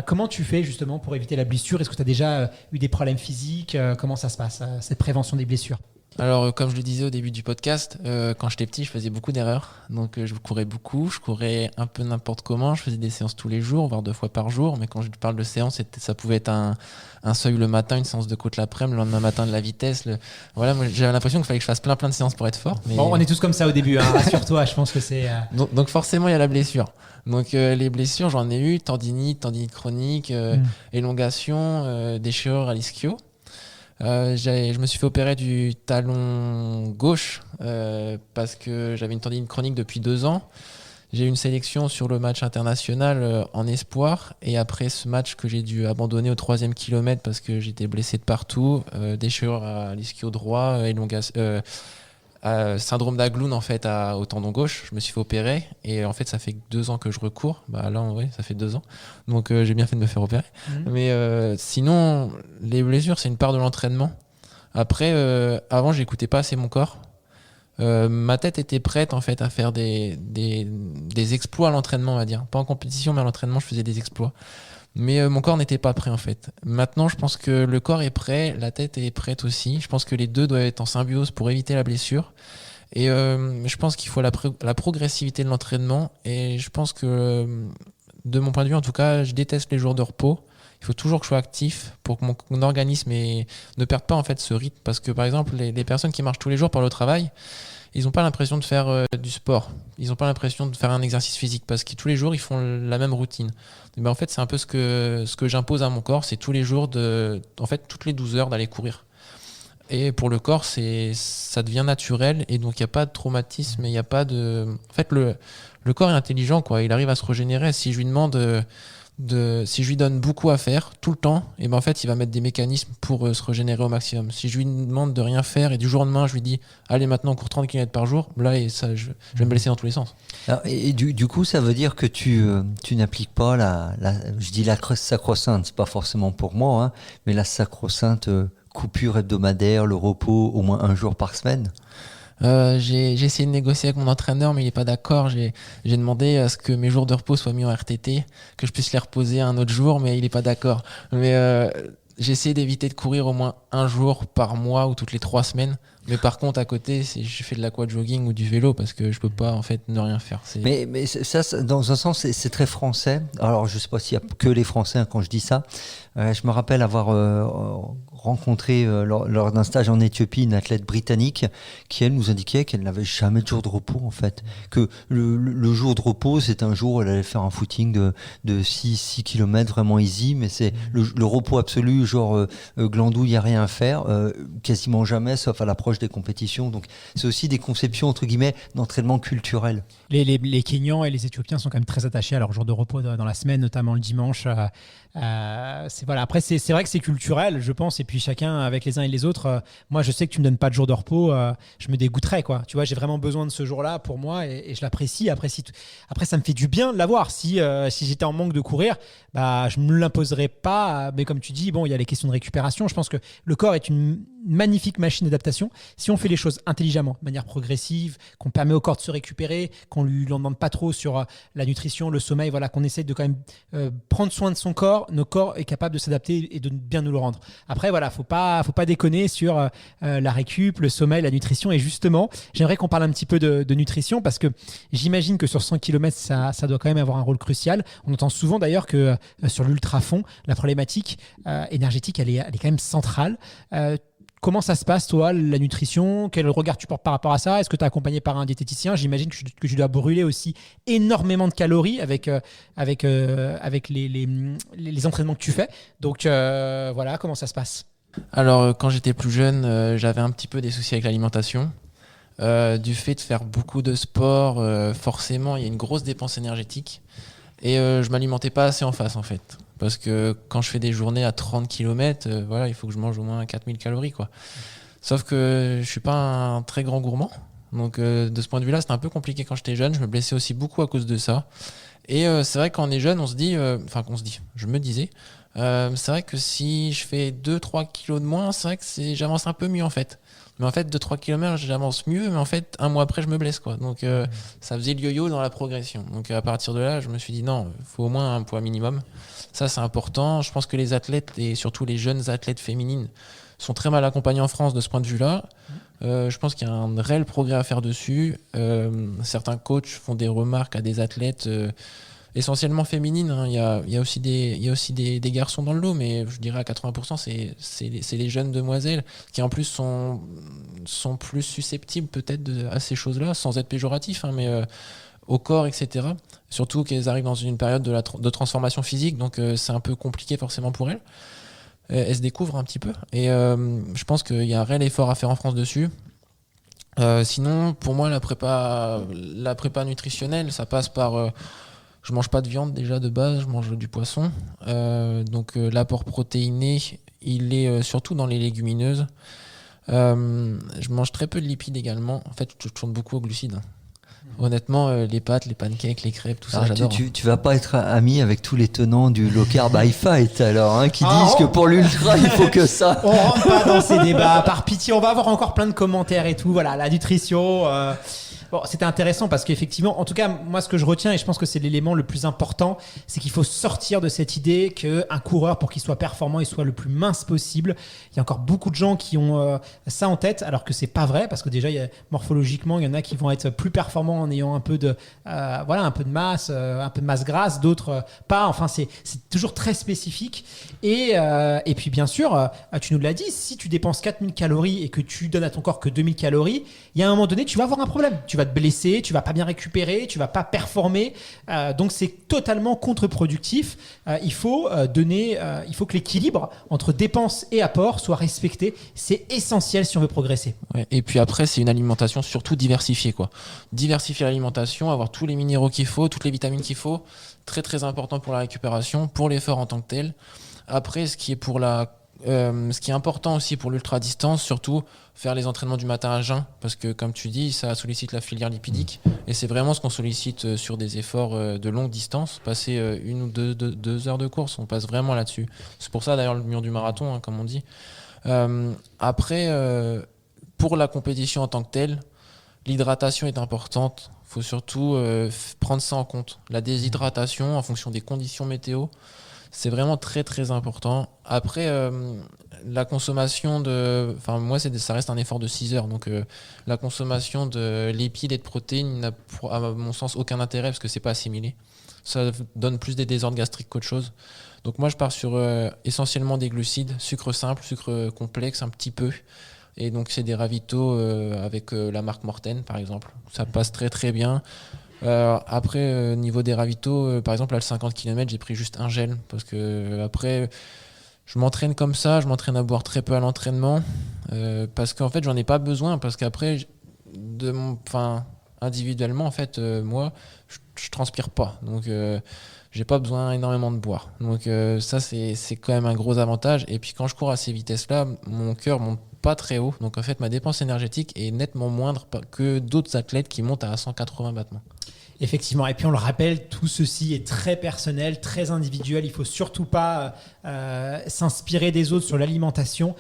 Comment tu fais justement pour éviter la blessure ? Est-ce que tu as déjà eu des problèmes physiques ? Comment ça se passe, cette prévention des blessures ? Alors, comme je le disais au début du podcast, quand j'étais petit, je faisais beaucoup d'erreurs. Donc, je courais beaucoup, je courais un peu n'importe comment. Je faisais des séances tous les jours, voire 2 fois par jour. Mais quand je parle de séance, ça pouvait être un seuil le matin, une séance de côte l'après-midi, le lendemain matin de la vitesse. Voilà, moi, j'avais l'impression qu'il fallait que je fasse plein de séances pour être fort. Mais... Bon, on est tous comme ça au début, hein, rassure-toi, je pense que c'est... Donc forcément, il y a la blessure. Donc les blessures, j'en ai eu, tendinite chronique, élongation, déchirure à l'ischio. Je me suis fait opérer du talon gauche parce que j'avais une tendinite chronique depuis 2 ans. J'ai eu une sélection sur le match international en espoir. Et après ce match que j'ai dû abandonner au 3e kilomètre parce que j'étais blessé de partout, déchirure à l'ischio droit, syndrome d'Agloun en fait au tendon gauche, je me suis fait opérer et en fait ça fait 2 ans que je recours. Là ouais, ça fait 2 ans, donc j'ai bien fait de me faire opérer. Mais sinon les blessures c'est une part de l'entraînement. Après avant j'écoutais pas assez mon corps. Ma tête était prête en fait à faire des exploits à l'entraînement, on va dire, pas en compétition mais à l'entraînement je faisais des exploits. Mais mon corps n'était pas prêt en fait. Maintenant, je pense que le corps est prêt, la tête est prête aussi. Je pense que les deux doivent être en symbiose pour éviter la blessure. Et je pense qu'il faut la progressivité de l'entraînement. Et je pense que, de mon point de vue en tout cas, je déteste les jours de repos. Il faut toujours que je sois actif pour que mon organisme ne perde pas en fait ce rythme. Parce que par exemple, les personnes qui marchent tous les jours pour le travail, ils n'ont pas l'impression de faire du sport. Ils n'ont pas l'impression de faire un exercice physique parce que tous les jours, ils font la même routine. Et en fait, c'est un peu ce que j'impose à mon corps. C'est tous les jours, en fait, toutes les 12 heures d'aller courir. Et pour le corps, ça devient naturel. Et donc, il n'y a pas de traumatisme. Il n'y a pas de... En fait, le corps est intelligent, quoi. Il arrive à se régénérer. Si je lui demande... si je lui donne beaucoup à faire tout le temps, et en fait il va mettre des mécanismes pour se régénérer au maximum. Si je lui demande de rien faire et du jour au lendemain je lui dis allez maintenant on court 30 km par jour, là je vais me blesser dans tous les sens. Alors, et du coup ça veut dire que tu n'appliques pas je dis la sacro-sainte, c'est pas forcément pour moi, hein, mais la sacro-sainte coupure hebdomadaire, le repos au moins 1 jour par semaine. J'ai essayé de négocier avec mon entraîneur mais il n'est pas d'accord. J'ai demandé à ce que mes jours de repos soient mis en RTT, que je puisse les reposer un autre jour, mais il n'est pas d'accord. Mais j'ai essayé d'éviter de courir au moins 1 jour par mois ou toutes les 3 semaines. Mais par contre à côté je fais de l'aquajogging ou du vélo parce que je peux pas en fait ne rien faire. Mais ça dans un sens c'est très français. Alors je sais pas s'il y a que les Français hein, quand je dis ça. Je me rappelle avoir rencontré lors d'un stage en Éthiopie une athlète britannique qui elle nous indiquait qu'elle n'avait jamais de jour de repos en fait, que le jour de repos c'est un jour où elle allait faire un footing de 6 km vraiment easy, mais c'est le repos absolu genre glandouille, il n'y a rien à faire, quasiment jamais sauf à l'approche des compétitions. Donc c'est aussi des conceptions entre guillemets d'entraînement culturel. Les Kenyans et les Éthiopiens sont quand même très attachés à leur jour de repos dans la semaine, notamment le dimanche. Voilà. Après, c'est vrai que c'est culturel, je pense, et puis chacun avec les uns et les autres. Moi, je sais que tu me donnes pas de jour de repos, je me dégoûterais, quoi. Tu vois, j'ai vraiment besoin de ce jour-là pour moi et je l'apprécie. Après, ça me fait du bien de l'avoir. Si j'étais en manque de courir, je me l'imposerais pas. Mais comme tu dis, bon, il y a les questions de récupération. Je pense que le corps est une magnifique machine d'adaptation. Si on fait les choses intelligemment, de manière progressive, qu'on permet au corps de se récupérer, qu'on lui en demande pas trop sur la nutrition, le sommeil, voilà, qu'on essaie de quand même prendre soin de son corps, notre corps est capable de s'adapter et de bien nous le rendre. Après, voilà, faut pas déconner sur la récup, le sommeil, la nutrition. Et justement, j'aimerais qu'on parle un petit peu de nutrition parce que j'imagine que sur 100 km, ça doit quand même avoir un rôle crucial. On entend souvent d'ailleurs que sur l'ultra-fond, la problématique énergétique, elle est quand même centrale. Comment ça se passe, toi, la nutrition ? Quel regard tu portes par rapport à ça ? Est-ce que tu es accompagné par un diététicien ? J'imagine que tu dois brûler aussi énormément de calories avec les entraînements que tu fais. Donc voilà, comment ça se passe ? Alors, quand j'étais plus jeune, j'avais un petit peu des soucis avec l'alimentation. Du fait de faire beaucoup de sport, forcément, il y a une grosse dépense énergétique. Et je m'alimentais pas assez en face en fait. Parce que quand je fais des journées à 30 km, voilà, il faut que je mange au moins 4000 calories, quoi. Sauf que je suis pas un très grand gourmand. Donc de ce point de vue-là, c'était un peu compliqué quand j'étais jeune. Je me blessais aussi beaucoup à cause de ça. Et c'est vrai que quand on est jeune, je me disais, c'est vrai que si je fais 2-3 kilos de moins, c'est vrai que j'avance un peu mieux en fait. Mais en fait, 2-3 km, j'avance mieux, mais en fait, un mois après, je me blesse, quoi. Donc ça faisait le yo-yo dans la progression. Donc à partir de là, je me suis dit non, il faut au moins un poids minimum. Ça, c'est important. Je pense que les athlètes, et surtout les jeunes athlètes féminines, sont très mal accompagnés en France de ce point de vue-là. Je pense qu'il y a un réel progrès à faire dessus. Certains coachs font des remarques à des athlètes essentiellement féminines. Hein. Il y a aussi des garçons dans le lot, mais je dirais à 80%, c'est les jeunes demoiselles qui en plus sont plus susceptibles peut-être à ces choses-là, sans être péjoratif, hein, mais au corps, etc. Surtout qu'elles arrivent dans une période de transformation physique, donc c'est un peu compliqué forcément pour elles. Elles se découvrent un petit peu. Et je pense qu'il y a un réel effort à faire en France dessus. Sinon, pour moi, la prépa nutritionnelle, ça passe par... je mange pas de viande déjà de base, je mange du poisson. Donc l'apport protéiné, il est surtout dans les légumineuses. Je mange très peu de lipides également. En fait, je tourne beaucoup aux glucides. Honnêtement, les pâtes, les pancakes, les crêpes, tout ça, j'adore. Tu vas pas être ami avec tous les tenants du low carb high fight alors, hein, qui disent que pour l'ultra, il faut que ça. On rentre pas dans ces débats. Par pitié, on va avoir encore plein de commentaires et tout. Voilà, la nutrition. Bon, c'était intéressant parce qu'effectivement, en tout cas, moi, ce que je retiens, et je pense que c'est l'élément le plus important, c'est qu'il faut sortir de cette idée qu'un coureur, pour qu'il soit performant, il soit le plus mince possible. Il y a encore beaucoup de gens qui ont ça en tête, alors que c'est pas vrai, parce que déjà, morphologiquement, il y en a qui vont être plus performants en ayant un peu de masse, un peu de masse grasse, d'autres pas. Enfin, c'est toujours très spécifique. Et puis, bien sûr, tu nous l'as dit, si tu dépenses 4000 calories et que tu donnes à ton corps que 2000 calories, il y a un moment donné, tu vas avoir un problème. Tu vas te blesser, tu vas pas bien récupérer, tu vas pas performer. Donc c'est totalement contre-productif. Il faut que l'équilibre entre dépenses et apports soit respecté. C'est essentiel si on veut progresser. Ouais, et puis après, c'est une alimentation surtout diversifiée, quoi. Diversifier l'alimentation, avoir tous les minéraux qu'il faut, toutes les vitamines qu'il faut. Très très important pour la récupération, pour l'effort en tant que tel. Après, ce qui est important aussi pour l'ultra-distance, surtout faire les entraînements du matin à jeun, parce que comme tu dis, ça sollicite la filière lipidique, et c'est vraiment ce qu'on sollicite sur des efforts de longue distance. Passer 1 ou 2 heures de course, on passe vraiment là-dessus. C'est pour ça d'ailleurs le mur du marathon, hein, comme on dit. Après, pour la compétition en tant que telle, l'hydratation est importante. Il faut surtout prendre ça en compte. La déshydratation en fonction des conditions météo, c'est vraiment très très important. Après, la consommation ça reste un effort de 6 heures. Donc la consommation de lipides et de protéines n'a, à mon sens, aucun intérêt parce que c'est pas assimilé. Ça donne plus des désordres gastriques qu'autre chose. Donc moi, je pars sur essentiellement des glucides, sucre simple, sucre complexe un petit peu. Et donc c'est des ravitaux avec la marque Morten, par exemple. Ça passe très très bien. Après, niveau des ravitaux, par exemple, à le 50 km, j'ai pris juste un gel parce que après, je m'entraîne comme ça, je m'entraîne à boire très peu à l'entraînement parce qu'en fait, j'en ai pas besoin parce qu'après, individuellement, en fait, moi, je transpire pas, donc j'ai pas besoin énormément de boire. Donc ça, c'est quand même un gros avantage. Et puis quand je cours à ces vitesses-là, mon cœur monte pas très haut, donc en fait, ma dépense énergétique est nettement moindre que d'autres athlètes qui montent à 180 battements. Effectivement, et puis on le rappelle, tout ceci est très personnel, très individuel. Il ne faut surtout pas s'inspirer des autres sur l'alimentation.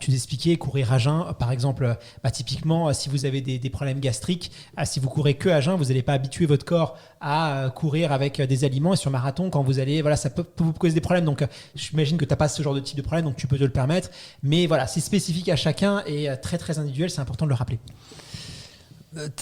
Tu t'expliquais, courir à jeun, par exemple, typiquement, si vous avez des problèmes gastriques, si vous courez que à jeun, vous n'allez pas habituer votre corps à courir avec des aliments. Et sur marathon, quand vous allez, ça peut vous causer des problèmes. Donc, j'imagine que tu n'as pas ce genre de type de problème, donc tu peux te le permettre. Mais voilà, c'est spécifique à chacun et très, très individuel. C'est important de le rappeler.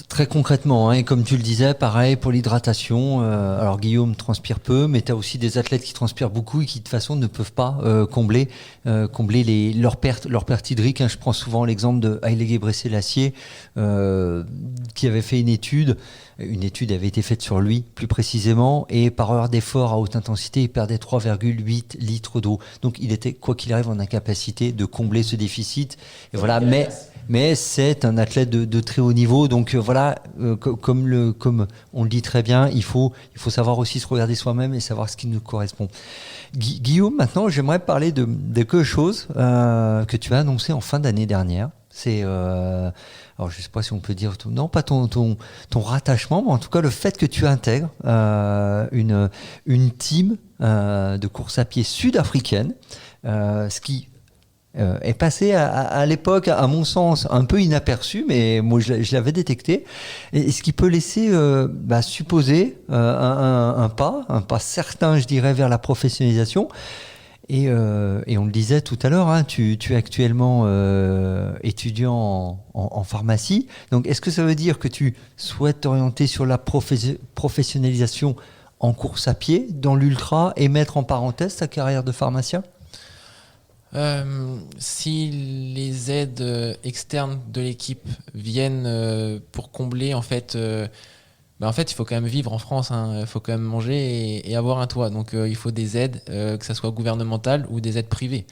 Très concrètement, hein, et comme tu le disais, pareil pour l'hydratation. Alors Guillaume transpire peu, mais tu as aussi des athlètes qui transpirent beaucoup et qui de toute façon ne peuvent pas combler leurs pertes hydriques. Hein. Je prends souvent l'exemple de Haile Gebrselassie qui avait fait une étude. Une étude avait été faite sur lui plus précisément, et par heure d'effort à haute intensité, il perdait 3,8 litres d'eau. Donc il était, quoi qu'il arrive, en incapacité de combler ce déficit. Et voilà, mais c'est un athlète de très haut niveau. Donc voilà, comme on le dit très bien, il faut savoir aussi se regarder soi-même et savoir ce qui nous correspond. Guillaume, maintenant, j'aimerais parler de quelque chose que tu as annoncé en fin d'année dernière. C'est, alors je ne sais pas si on peut dire, non pas ton rattachement, mais en tout cas le fait que tu intègres une team de course à pied sud-africaine, ce qui est passé à l'époque, à mon sens, un peu inaperçu, mais moi je l'avais détecté, et ce qui peut laisser supposer un pas certain, je dirais, vers la professionnalisation. Et on le disait tout à l'heure, hein, tu es actuellement étudiant en pharmacie. Donc, est-ce que ça veut dire que tu souhaites t'orienter sur la professionnalisation en course à pied, dans l'ultra, et mettre en parenthèse ta carrière de pharmacien ? Si les aides externes de l'équipe viennent pour combler, en fait, il faut quand même vivre en France, il faut quand même manger et avoir un toit. Donc il faut des aides, que ce soit gouvernementales ou des aides privées.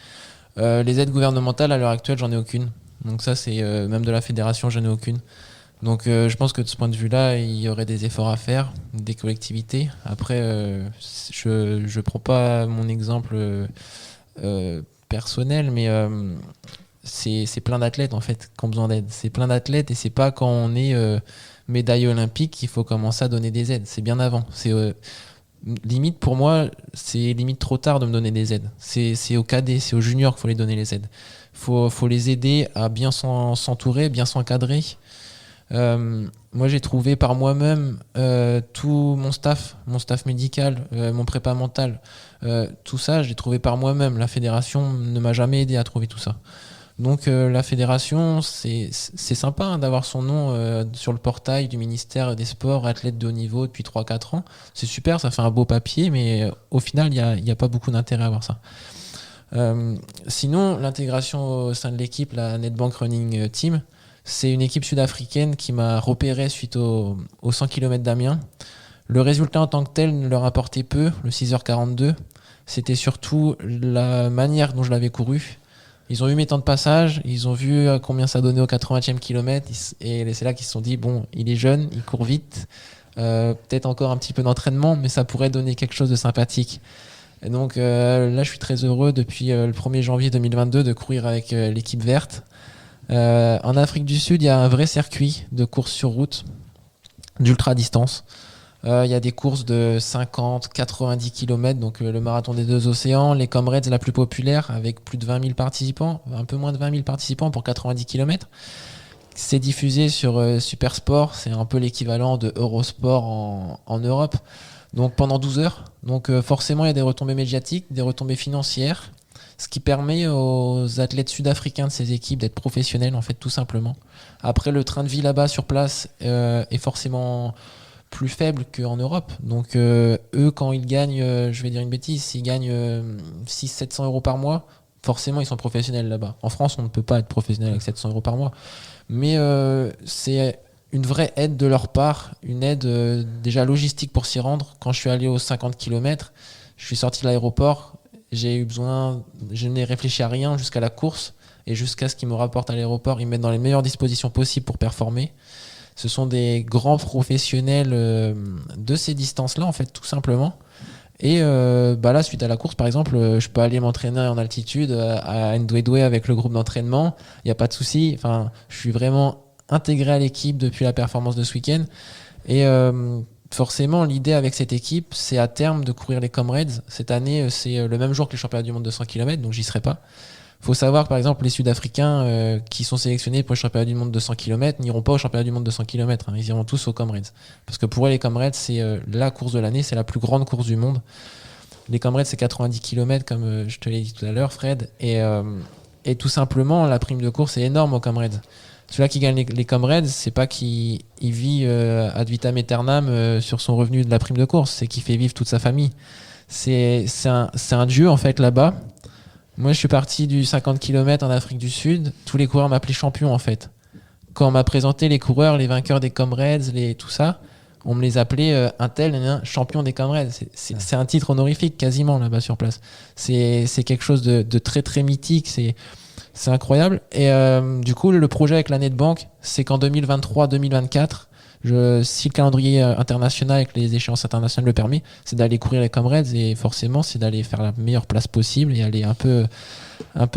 Les aides gouvernementales, à l'heure actuelle, j'en ai aucune. Donc ça, c'est même de la fédération, j'en ai aucune. Donc je pense que de ce point de vue-là, il y aurait des efforts à faire, des collectivités. Après, je ne prends pas mon exemple personnel, mais c'est plein d'athlètes en fait qui ont besoin d'aide. C'est plein d'athlètes et c'est pas quand on est médaille olympique qu'il faut commencer à donner des aides. C'est bien avant. C'est limite pour moi, c'est limite trop tard de me donner des aides. C'est aux cadets, c'est aux juniors qu'il faut les donner les aides. Faut les aider à bien s'entourer, bien s'encadrer. Moi j'ai trouvé par moi-même tout mon staff médical, mon prépa mental, tout ça j'ai trouvé par moi-même. La fédération ne m'a jamais aidé à trouver tout ça. Donc la fédération, c'est sympa hein, d'avoir son nom sur le portail du ministère des Sports, athlète de haut niveau depuis 3-4 ans. C'est super, ça fait un beau papier, mais au final il n'y a pas beaucoup d'intérêt à avoir ça. Sinon, l'intégration au sein de l'équipe, la Nedbank Running Team, c'est une équipe sud-africaine qui m'a repéré suite au 100 km d'Amiens. Le résultat en tant que tel ne leur apportait peu, le 6h42. C'était surtout la manière dont je l'avais couru. Ils ont eu mes temps de passage, ils ont vu combien ça donnait au 80e kilomètre, et c'est là qu'ils se sont dit, bon, il est jeune, il court vite, peut-être encore un petit peu d'entraînement, mais ça pourrait donner quelque chose de sympathique. Et donc là, je suis très heureux depuis le 1er janvier 2022 de courir avec l'équipe verte. En Afrique du Sud, il y a un vrai circuit de courses sur route, d'ultra-distance. Il y a des courses de 50, 90 km, donc le marathon des deux océans, les Comrades la plus populaire avec plus de 20 000 participants, un peu moins de 20 000 participants pour 90 km. C'est diffusé sur Supersport, c'est un peu l'équivalent de Eurosport en Europe, donc pendant 12 heures. Donc forcément, il y a des retombées médiatiques, des retombées financières, ce qui permet aux athlètes sud-africains de ces équipes d'être professionnels, en fait, tout simplement. Après, le train de vie là-bas, sur place, est forcément plus faible qu'en Europe. Donc eux, quand ils gagnent, je vais dire une bêtise, s'ils gagnent 600-700 euros par mois, forcément ils sont professionnels là-bas. En France, on ne peut pas être professionnel avec 700 euros par mois. Mais c'est une vraie aide de leur part, une aide déjà logistique pour s'y rendre. Quand je suis allé aux 50 km, je suis sorti de l'aéroport, je n'ai réfléchi à rien jusqu'à la course et jusqu'à ce qu'ils me rapportent à l'aéroport. Ils me mettent dans les meilleures dispositions possibles pour performer. Ce sont des grands professionnels de ces distances-là, en fait, tout simplement. Et là, suite à la course, par exemple, je peux aller m'entraîner en altitude à Ndwedwe avec le groupe d'entraînement. Il n'y a pas de souci. Enfin, je suis vraiment intégré à l'équipe depuis la performance de ce week-end. Et forcément, l'idée avec cette équipe, c'est à terme de courir les Comrades. Cette année, c'est le même jour que les championnats du monde de 100 km, donc j'y serai pas. Il faut savoir que par exemple les Sud-Africains qui sont sélectionnés pour le championnat du monde de 100 km n'iront pas au championnat du monde de 100 km, hein. Ils iront tous aux Comrades. Parce que pour eux, les Comrades, c'est la course de l'année, c'est la plus grande course du monde. Les Comrades, c'est 90 km, comme je te l'ai dit tout à l'heure, Fred. Et tout simplement, la prime de course est énorme aux Comrades. Celui-là qui gagne les Comrades, c'est pas qu'il vit ad vitam aeternam sur son revenu de la prime de course, c'est qu'il fait vivre toute sa famille. C'est un dieu, en fait, là-bas. Moi, je suis parti du 50 km en Afrique du Sud. Tous les coureurs m'appelaient champion, en fait. Quand on m'a présenté les coureurs, les vainqueurs des Comrades, tout ça, on me les appelait un tel champion des Comrades. C'est un titre honorifique, quasiment, là-bas sur place. C'est quelque chose de très, très mythique. C'est incroyable. Et du coup, le projet avec l'année de banque, c'est qu'en 2023-2024, si le calendrier international avec les échéances internationales le permet, c'est d'aller courir les Comrades et forcément, c'est d'aller faire la meilleure place possible et aller un peu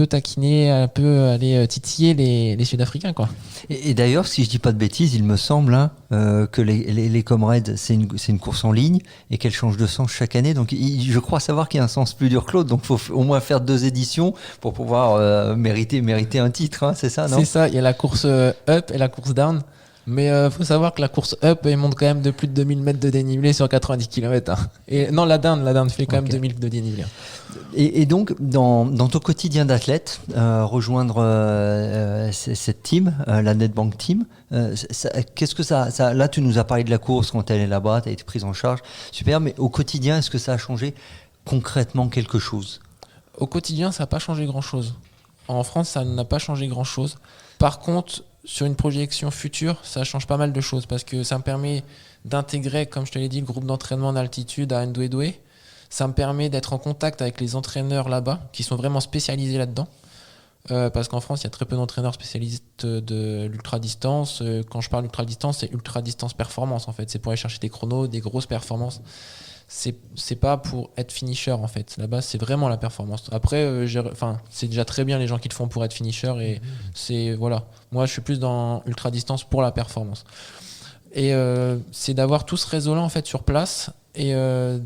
taquiner, un peu aller titiller les Sud-Africains, quoi. Et d'ailleurs, si je dis pas de bêtises, il me semble que les Comrades, c'est une course en ligne et qu'elle change de sens chaque année. Donc, je crois savoir qu'il y a un sens plus dur que l'autre. Donc, il faut au moins faire 2 éditions pour pouvoir mériter un titre. Hein, c'est ça, non ? C'est ça. Il y a la course up et la course down. Mais faut savoir que la course up, elle monte quand même de plus de 2000 mètres de dénivelé sur 90 km. Hein. Et non, la down fait quand même 2000 de dénivelé. Et donc, dans ton quotidien d'athlète, rejoindre cette team, la Nedbank Team, qu'est-ce que ça... Là, tu nous as parlé de la course quand elle est là-bas, tu as été prise en charge. Super, mais au quotidien, est-ce que ça a changé concrètement quelque chose ? Au quotidien, ça n'a pas changé grand-chose. En France, ça n'a pas changé grand-chose. Par contre, sur une projection future, ça change pas mal de choses parce que ça me permet d'intégrer, comme je te l'ai dit, le groupe d'entraînement en altitude à Ndouedoué. Ça me permet d'être en contact avec les entraîneurs là-bas qui sont vraiment spécialisés là-dedans. Parce qu'en France, il y a très peu d'entraîneurs spécialistes de l'ultra-distance. Quand je parle d'ultra-distance, c'est ultra-distance performance en fait. C'est pour aller chercher des chronos, des grosses performances. C'est pas pour être finisher en fait. Là-bas, c'est vraiment la performance. Après, c'est déjà très bien les gens qui le font pour être finisher et c'est voilà. Moi, je suis plus dans ultra distance pour la performance. Et c'est d'avoir tout ce réseau-là en fait sur place et de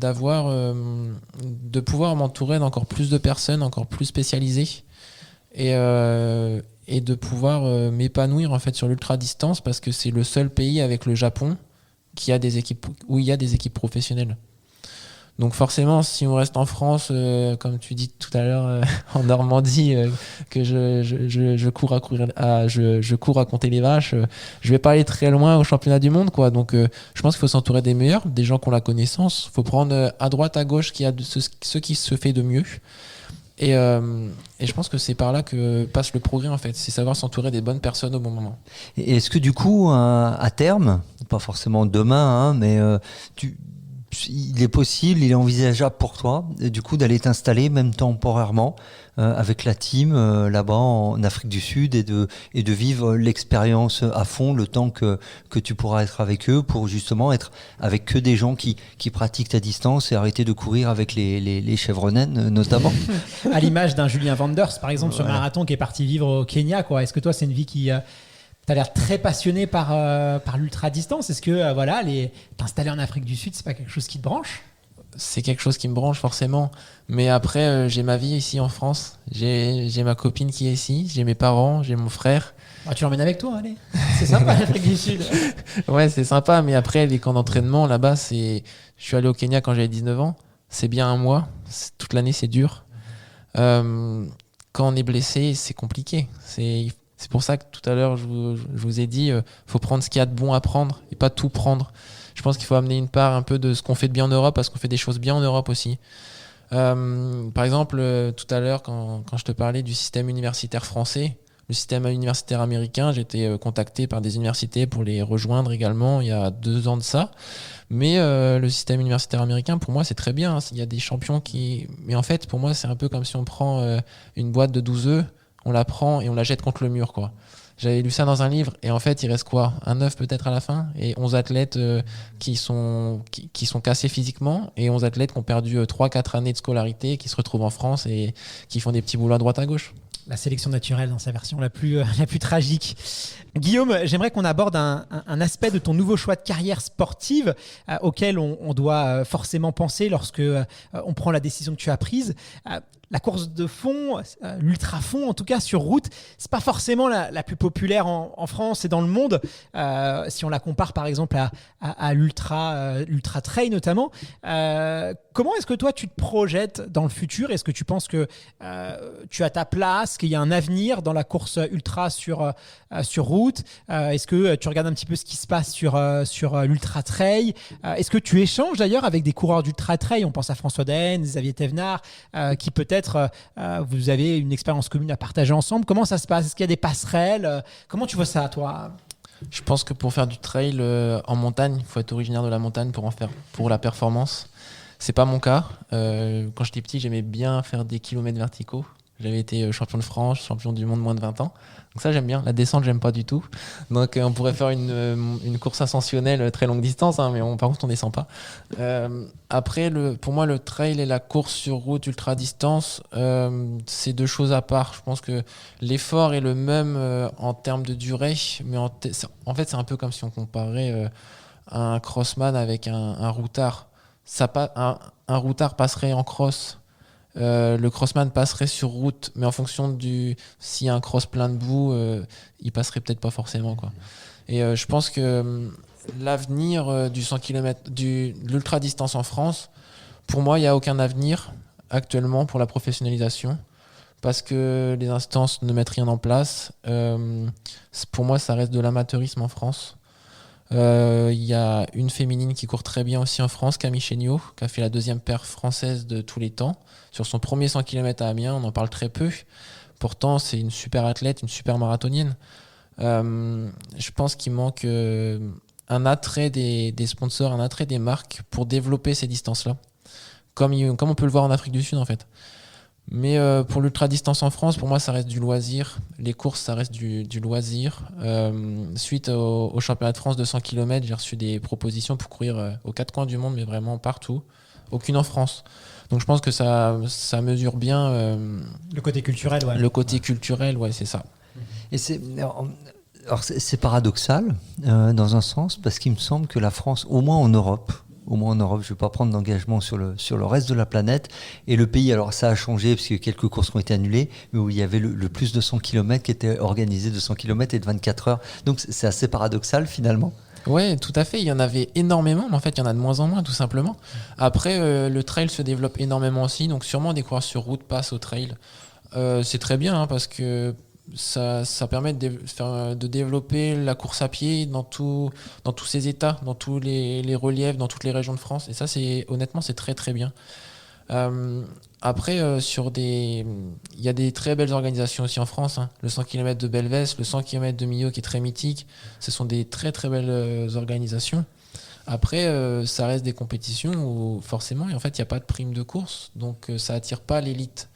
pouvoir m'entourer d'encore plus de personnes, encore plus spécialisées et de pouvoir m'épanouir en fait sur l'ultra distance parce que c'est le seul pays avec le Japon où il y a des équipes professionnelles. Donc forcément, si on reste en France, comme tu dis tout à l'heure en Normandie, que je cours à compter les vaches, je vais pas aller très loin au championnat du monde, quoi. Donc je pense qu'il faut s'entourer des meilleurs, des gens qui ont la connaissance. Il faut prendre à droite, à gauche ce qui se fait de mieux. Et je pense que c'est par là que passe le progrès en fait, c'est savoir s'entourer des bonnes personnes au bon moment. Et est-ce que du coup, à terme, pas forcément demain, mais il est possible, il est envisageable pour toi, du coup, d'aller t'installer même temporairement avec la team là-bas en Afrique du Sud et de vivre l'expérience à fond le temps que tu pourras être avec eux pour justement être avec que des gens qui pratiquent ta distance et arrêter de courir avec les chèvres naines notamment. À l'image d'un Julien Vanders par exemple sur marathon qui est parti vivre au Kenya, quoi. Est-ce que toi c'est une vie qui... Tu as l'air très passionné par l'ultra-distance. Est-ce que t'installer en Afrique du Sud, c'est pas quelque chose qui te branche ? C'est quelque chose qui me branche forcément. Mais après, j'ai ma vie ici en France. J'ai ma copine qui est ici. J'ai mes parents, j'ai mon frère. Ah, tu l'emmènes avec toi, allez. C'est sympa l'Afrique du Sud. Ouais, c'est sympa. Mais après, les camps d'entraînement, là-bas, je suis allé au Kenya quand j'avais 19 ans. C'est bien un mois. Toute l'année, c'est dur. Quand on est blessé, c'est compliqué. C'est pour ça que tout à l'heure, je vous ai dit, faut prendre ce qu'il y a de bon à prendre et pas tout prendre. Je pense qu'il faut amener une part un peu de ce qu'on fait de bien en Europe, parce qu'on fait des choses bien en Europe aussi. Par exemple, tout à l'heure, quand je te parlais du système universitaire français, le système universitaire américain, j'ai été contacté par des universités pour les rejoindre également il y a 2 ans de ça. Mais le système universitaire américain, pour moi, c'est très bien. Il y a des champions qui... Mais en fait, pour moi, c'est un peu comme si on prend une boîte de 12 œufs, on la prend et on la jette contre le mur, quoi. J'avais lu ça dans un livre et en fait il reste quoi, un œuf peut-être à la fin, et 11 athlètes qui sont cassés physiquement, et 11 athlètes qui ont perdu 3-4 années de scolarité, qui se retrouvent en France et qui font des petits boulots à droite à gauche. La sélection naturelle dans sa version la plus tragique. Guillaume, j'aimerais qu'on aborde un aspect de ton nouveau choix de carrière sportive auquel on doit forcément penser lorsque on prend la décision que tu as prise. La course de fond, l'ultra-fond en tout cas sur route, c'est pas forcément la plus populaire en France et dans le monde. Si on la compare par exemple à l'ultra trail notamment. Comment est-ce que toi tu te projettes dans le futur ? Est-ce que tu penses que tu as ta place, qu'il y a un avenir dans la course ultra sur route ? Est-ce que tu regardes un petit peu ce qui se passe sur l'ultra trail ? Est-ce que tu échanges d'ailleurs avec des coureurs d'ultra trail ? On pense à François Daen, Xavier Thévenard, qui peut-être vous avez une expérience commune à partager ensemble. Comment ça se passe ? Est-ce qu'il y a des passerelles ? Comment tu vois ça, toi ? Je pense que pour faire du trail en montagne, il faut être originaire de la montagne pour en faire pour la performance. C'est pas mon cas. Quand j'étais petit, j'aimais bien faire des kilomètres verticaux. J'avais été champion de France, champion du monde moins de 20 ans. Donc ça, j'aime bien. La descente, j'aime pas du tout. Donc on pourrait faire une course ascensionnelle très longue distance, hein, mais par contre, on descend pas. Après, pour moi, le trail et la course sur route ultra distance, c'est deux choses à part. Je pense que l'effort est le même en termes de durée, mais en fait, c'est un peu comme si on comparait un crossman avec un routard. Un routard passerait en cross. Le crossman passerait sur route, mais en fonction s'il y a un cross plein de boue, il passerait peut-être pas forcément, quoi. Et je pense que l'avenir du 100 km, de l'ultra distance en France, pour moi, il n'y a aucun avenir actuellement pour la professionnalisation, parce que les instances ne mettent rien en place. Pour moi, ça reste de l'amateurisme en France. Il y a une féminine qui court très bien aussi en France, Camille Chéniaud, qui a fait la 2e perf française de tous les temps. Sur son premier 100 km à Amiens, on en parle très peu. Pourtant, c'est une super athlète, une super marathonienne. Je pense qu'il manque un attrait des sponsors, un attrait des marques pour développer ces distances-là. Comme on peut le voir en Afrique du Sud, en fait. Mais pour l'ultra-distance en France, pour moi, ça reste du loisir. Les courses, ça reste du loisir. Suite au championnat de France de 100 km, j'ai reçu des propositions pour courir aux 4 coins du monde, mais vraiment partout. Aucune en France. Donc je pense que ça mesure bien... le côté culturel, ouais. Le côté culturel, ouais, c'est ça. Et c'est paradoxal, dans un sens, parce qu'il me semble que la France, au moins en Europe, je ne vais pas prendre d'engagement sur le reste de la planète. Et le pays, alors ça a changé parce qu'il y a quelques courses qui ont été annulées, mais où il y avait le plus de 100 km qui était organisé de 100 km et de 24 heures. Donc c'est assez paradoxal finalement. Ouais, tout à fait. Il y en avait énormément, mais en fait, il y en a de moins en moins, tout simplement. Après, le trail se développe énormément aussi. Donc sûrement des coureurs sur route passent au trail. C'est très bien, hein, parce que ça permet de développer la course à pied dans tous ses états, dans tous les reliefs, dans toutes les régions de France. Et ça, honnêtement, c'est très très bien. Après, il y a des très belles organisations aussi en France, hein. Le 100 km de Belvès, le 100 km de Millau qui est très mythique. Ce sont des très très belles organisations. Après, ça reste des compétitions où forcément, en fait, il n'y a pas de prime de course, donc ça attire pas l'élite.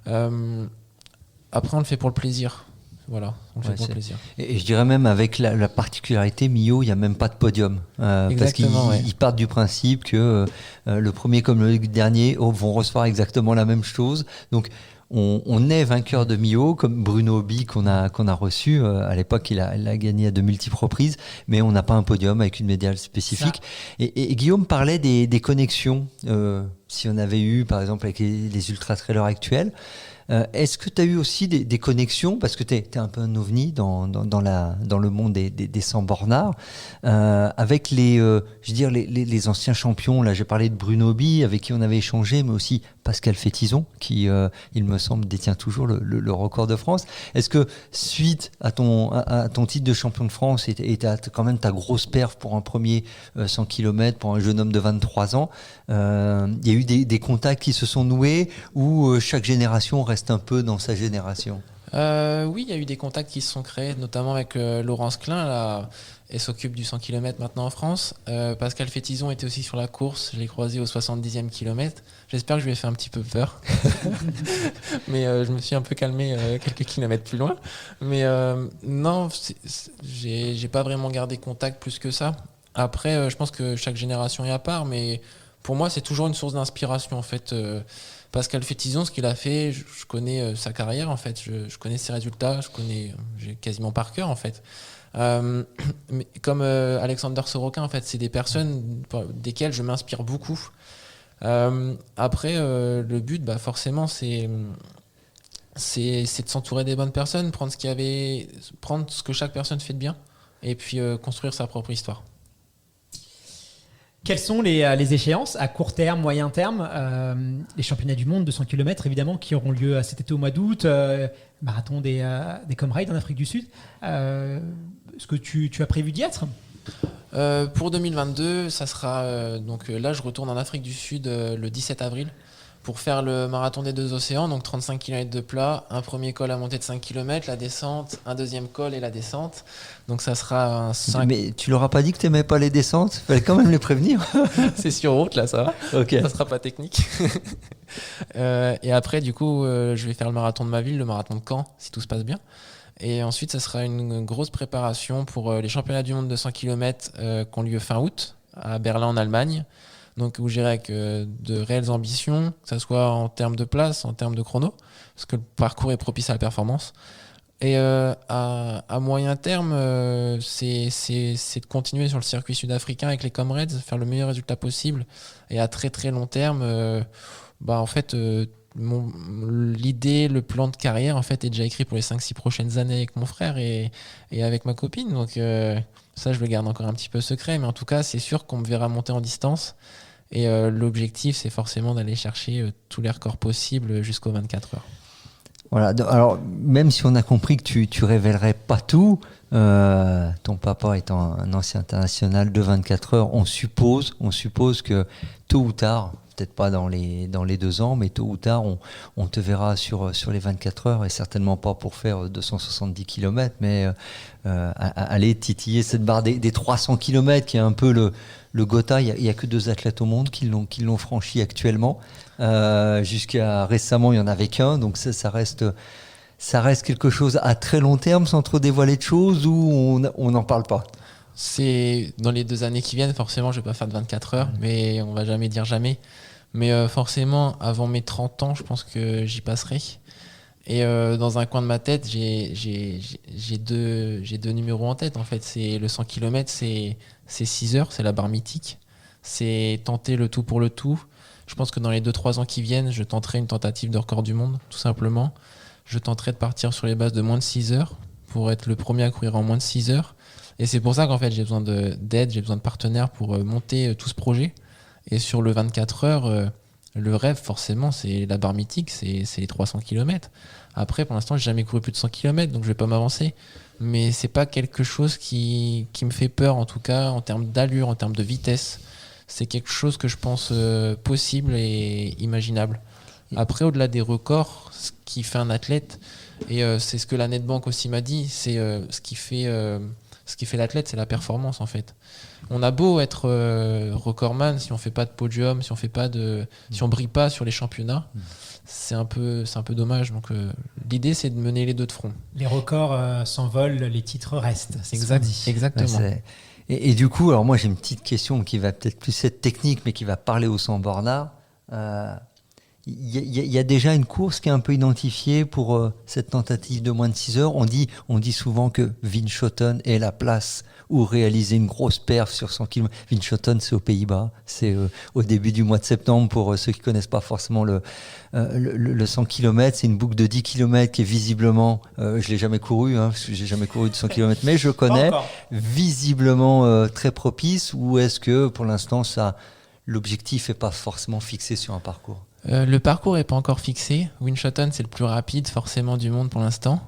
Après, on le fait pour le plaisir. Voilà, on le fait pour le plaisir. Et je dirais même avec la particularité, Millau, il n'y a même pas de podium. Parce qu'ils partent du principe que le premier comme le dernier vont recevoir exactement la même chose. Donc, on est vainqueur de Millau, comme Bruno Obi qu'on a reçu. À l'époque, il a gagné à de multiples reprises, mais on n'a pas un podium avec une médaille spécifique. Et Guillaume parlait des connexions, si on avait eu, par exemple, avec les ultra-trailers actuels. Est-ce que tu as eu aussi des connexions, parce que tu es un peu un ovni dans le monde des 100 bornards, avec les anciens champions. Là, j'ai parlé de Bruno Obi, avec qui on avait échangé, mais aussi Pascal Fétizon, qui, il me semble, détient toujours le record de France. Est-ce que, suite à ton titre de champion de France et quand même ta grosse perf pour un premier 100 km, pour un jeune homme de 23 ans, il y a eu des contacts qui se sont noués, ou chaque génération reste un peu dans sa génération? Oui, il y a eu des contacts qui se sont créés, notamment avec Laurence Klein, là, elle s'occupe du 100 km maintenant en France. Pascal Fétizon était aussi sur la course, je l'ai croisé au 70e kilomètre. J'espère que je lui ai fait un petit peu peur. Mais je me suis un peu calmé quelques kilomètres plus loin. Mais non, j'ai pas vraiment gardé contact plus que ça. Après, je pense que chaque génération est à part, mais pour moi, c'est toujours une source d'inspiration, en fait. Pascal Fétizon, ce qu'il a fait, je connais sa carrière, en fait. Je connais ses résultats, j'ai quasiment par cœur, en fait. Mais comme Alexander Sorokin, en fait, c'est des personnes desquelles je m'inspire beaucoup. Après, le but, forcément, c'est de s'entourer des bonnes personnes, prendre ce que chaque personne fait de bien, et puis construire sa propre histoire. Quelles sont les échéances à court terme, moyen terme? Les championnats du monde de 100 km, évidemment, qui auront lieu cet été au mois d'août, marathon des Comrades en Afrique du Sud. Est-ce que tu as prévu d'y être? Pour 2022, ça sera... donc là, je retourne en Afrique du Sud le 17 avril pour faire le marathon des 2 océans, donc 35 km de plat, un premier col à monter de 5 km, la descente, un deuxième col et la descente. Donc ça sera un 5... Mais tu leur as pas dit que tu n'aimais pas les descentes? Fallait quand même les prévenir. C'est sur route, là, ça va. Ok. Ça sera pas technique. Et après, du coup, je vais faire le marathon de ma ville, le marathon de Caen, si tout se passe bien. Et ensuite, ça sera une grosse préparation pour les championnats du monde de 100 km qui ont lieu fin août à Berlin, en Allemagne. Donc, où j'irai avec de réelles ambitions, que ce soit en termes de place, en termes de chrono, parce que le parcours est propice à la performance. Et à moyen terme, c'est de continuer sur le circuit sud-africain avec les Comrades, faire le meilleur résultat possible. Et à très très long terme, en fait, l'idée, le plan de carrière en fait, est déjà écrit pour les 5-6 prochaines années avec mon frère et avec ma copine. Donc ça, je le garde encore un petit peu secret. Mais en tout cas, c'est sûr qu'on me verra monter en distance. Et l'objectif, c'est forcément d'aller chercher tous les records possibles jusqu'aux 24 heures. Voilà, alors même si on a compris que tu révélerais pas tout, ton papa étant un ancien international de 24 heures, on suppose que tôt ou tard, peut-être pas dans les 2 ans, mais tôt ou tard, on te verra sur les 24 heures, et certainement pas pour faire 270 km, mais aller titiller cette barre des 300 km qui est un peu le Gotha. Il y a que 2 athlètes au monde qui l'ont franchi actuellement. Jusqu'à récemment, il n'y en avait qu'un, donc ça reste quelque chose à très long terme, sans trop dévoiler de choses, ou on n'en parle pas. C'est dans les 2 années qui viennent, forcément, je vais pas faire de 24 heures, mais on va jamais dire jamais. Mais forcément, avant mes 30 ans, je pense que j'y passerai. Et dans un coin de ma tête, j'ai deux numéros en tête. En fait, c'est le 100 km, c'est 6 heures, c'est la barre mythique. C'est tenter le tout pour le tout. Je pense que dans les 2-3 ans qui viennent, je tenterai une tentative de record du monde, tout simplement. Je tenterai de partir sur les bases de moins de 6 heures pour être le premier à courir en moins de 6 heures. Et c'est pour ça qu'en fait, j'ai besoin d'aide, j'ai besoin de partenaires pour monter tout ce projet. Et sur le 24 heures, le rêve, forcément, c'est la barre mythique, c'est les 300 km. Après, pour l'instant, j'ai jamais couru plus de 100 km, donc je vais pas m'avancer. Mais c'est pas quelque chose qui me fait peur, en tout cas, en termes d'allure, en termes de vitesse. C'est quelque chose que je pense possible et imaginable. Après, au-delà des records, ce qui fait un athlète, et c'est ce que la Netbank aussi m'a dit, c'est ce qui fait l'athlète, c'est la performance en fait. On a beau être recordman, si on fait pas de podium, si on brille pas sur les championnats, c'est un peu dommage. Donc l'idée, c'est de mener les deux de front. Les records s'envolent, les titres restent. C'est Exactement. Ouais, et du coup, alors moi j'ai une petite question qui va peut-être plus être technique, mais qui va parler aux sans-bornards. Il y a déjà une course qui est un peu identifiée pour cette tentative de moins de 6 heures. On dit souvent que Winschoten est la place où réaliser une grosse perf sur 100 km. Winschoten, c'est aux Pays-Bas. C'est au début du mois de septembre, pour ceux qui ne connaissent pas forcément le 100 km. C'est une boucle de 10 km qui est visiblement, je ne l'ai jamais couru, parce que j'ai jamais couru de 100 km, mais je connais, visiblement très propice. Ou est-ce que pour l'instant, l'objectif n'est pas forcément fixé sur un parcours? Le parcours n'est pas encore fixé. Winschoten, c'est le plus rapide forcément du monde pour l'instant.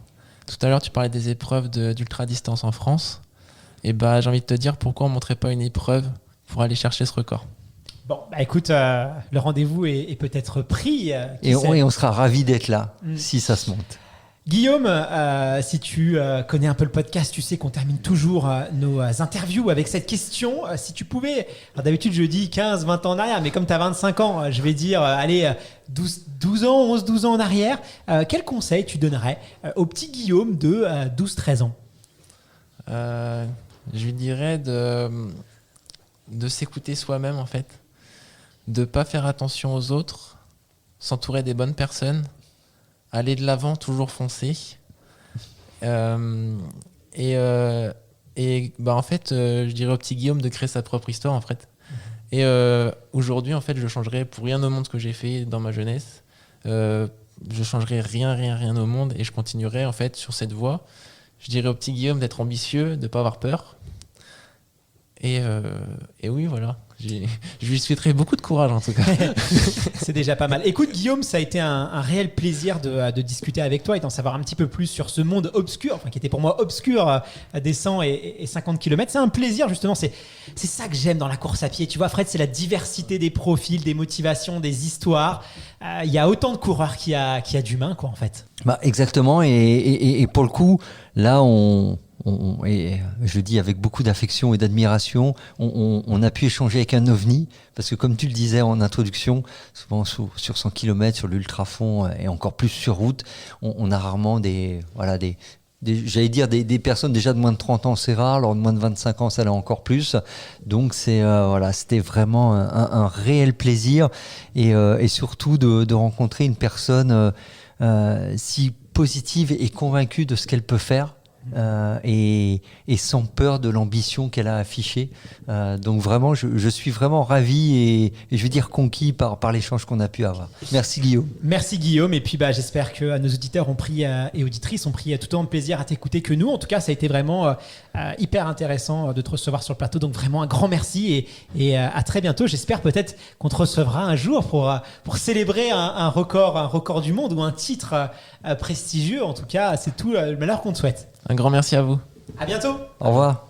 Tout à l'heure, tu parlais des épreuves d'ultra-distance en France. Et j'ai envie de te dire, pourquoi on ne montrait pas une épreuve pour aller chercher ce record? Bon, écoute, le rendez-vous est peut-être pris. Et on sera ravis d'être là, si ça se monte. Guillaume, si tu connais un peu le podcast, tu sais qu'on termine toujours nos interviews avec cette question. Si tu pouvais, alors d'habitude je dis 15, 20 ans en arrière, mais comme tu as 25 ans, je vais dire, allez, 12 ans, 11, 12 ans en arrière, quel conseil tu donnerais au petit Guillaume de 12, 13 ans? Je lui dirais de s'écouter soi-même en fait, de ne pas faire attention aux autres, s'entourer des bonnes personnes, aller de l'avant, toujours foncer. En fait, je dirais au petit Guillaume de créer sa propre histoire en fait. Et aujourd'hui, en fait, je changerais pour rien au monde ce que j'ai fait dans ma jeunesse. Je changerais rien au monde et je continuerai en fait sur cette voie. Je dirais au petit Guillaume d'être ambitieux, de ne pas avoir peur Et oui, voilà. Je lui souhaiterais beaucoup de courage en tout cas. C'est déjà pas mal. Écoute Guillaume, ça a été un réel plaisir de discuter avec toi et d'en savoir un petit peu plus sur ce monde obscur, qui était pour moi obscur, des 100 et 50 km. C'est un plaisir justement, c'est ça que j'aime dans la course à pied. Tu vois Fred, c'est la diversité des profils, des motivations, des histoires. Il y a autant de coureurs qu'il y a d'humains quoi en fait. Exactement, et pour le coup, là et je le dis avec beaucoup d'affection et d'admiration, on a pu échanger avec un ovni, parce que comme tu le disais en introduction, souvent sur 100 km, sur l'ultrafond et encore plus sur route, on a rarement j'allais dire des personnes déjà de moins de 30 ans, c'est rare, alors de moins de 25 ans, ça l'est encore plus. Donc c'était vraiment un réel plaisir et surtout de rencontrer une personne si positive et convaincue de ce qu'elle peut faire. Et sans peur de l'ambition qu'elle a affichée. Donc vraiment, je suis vraiment ravi et je veux dire conquis par l'échange qu'on a pu avoir. Merci Guillaume. Merci Guillaume, et puis j'espère que nos auditeurs ont pris et auditrices ont pris tout autant de plaisir à t'écouter que nous. En tout cas, ça a été vraiment hyper intéressant de te recevoir sur le plateau. Donc vraiment un grand merci et à très bientôt. J'espère peut-être qu'on te recevra un jour pour célébrer un record du monde ou un titre prestigieux. En tout cas, c'est tout le malheur qu'on te souhaite. Un grand merci à vous. À bientôt. Au revoir.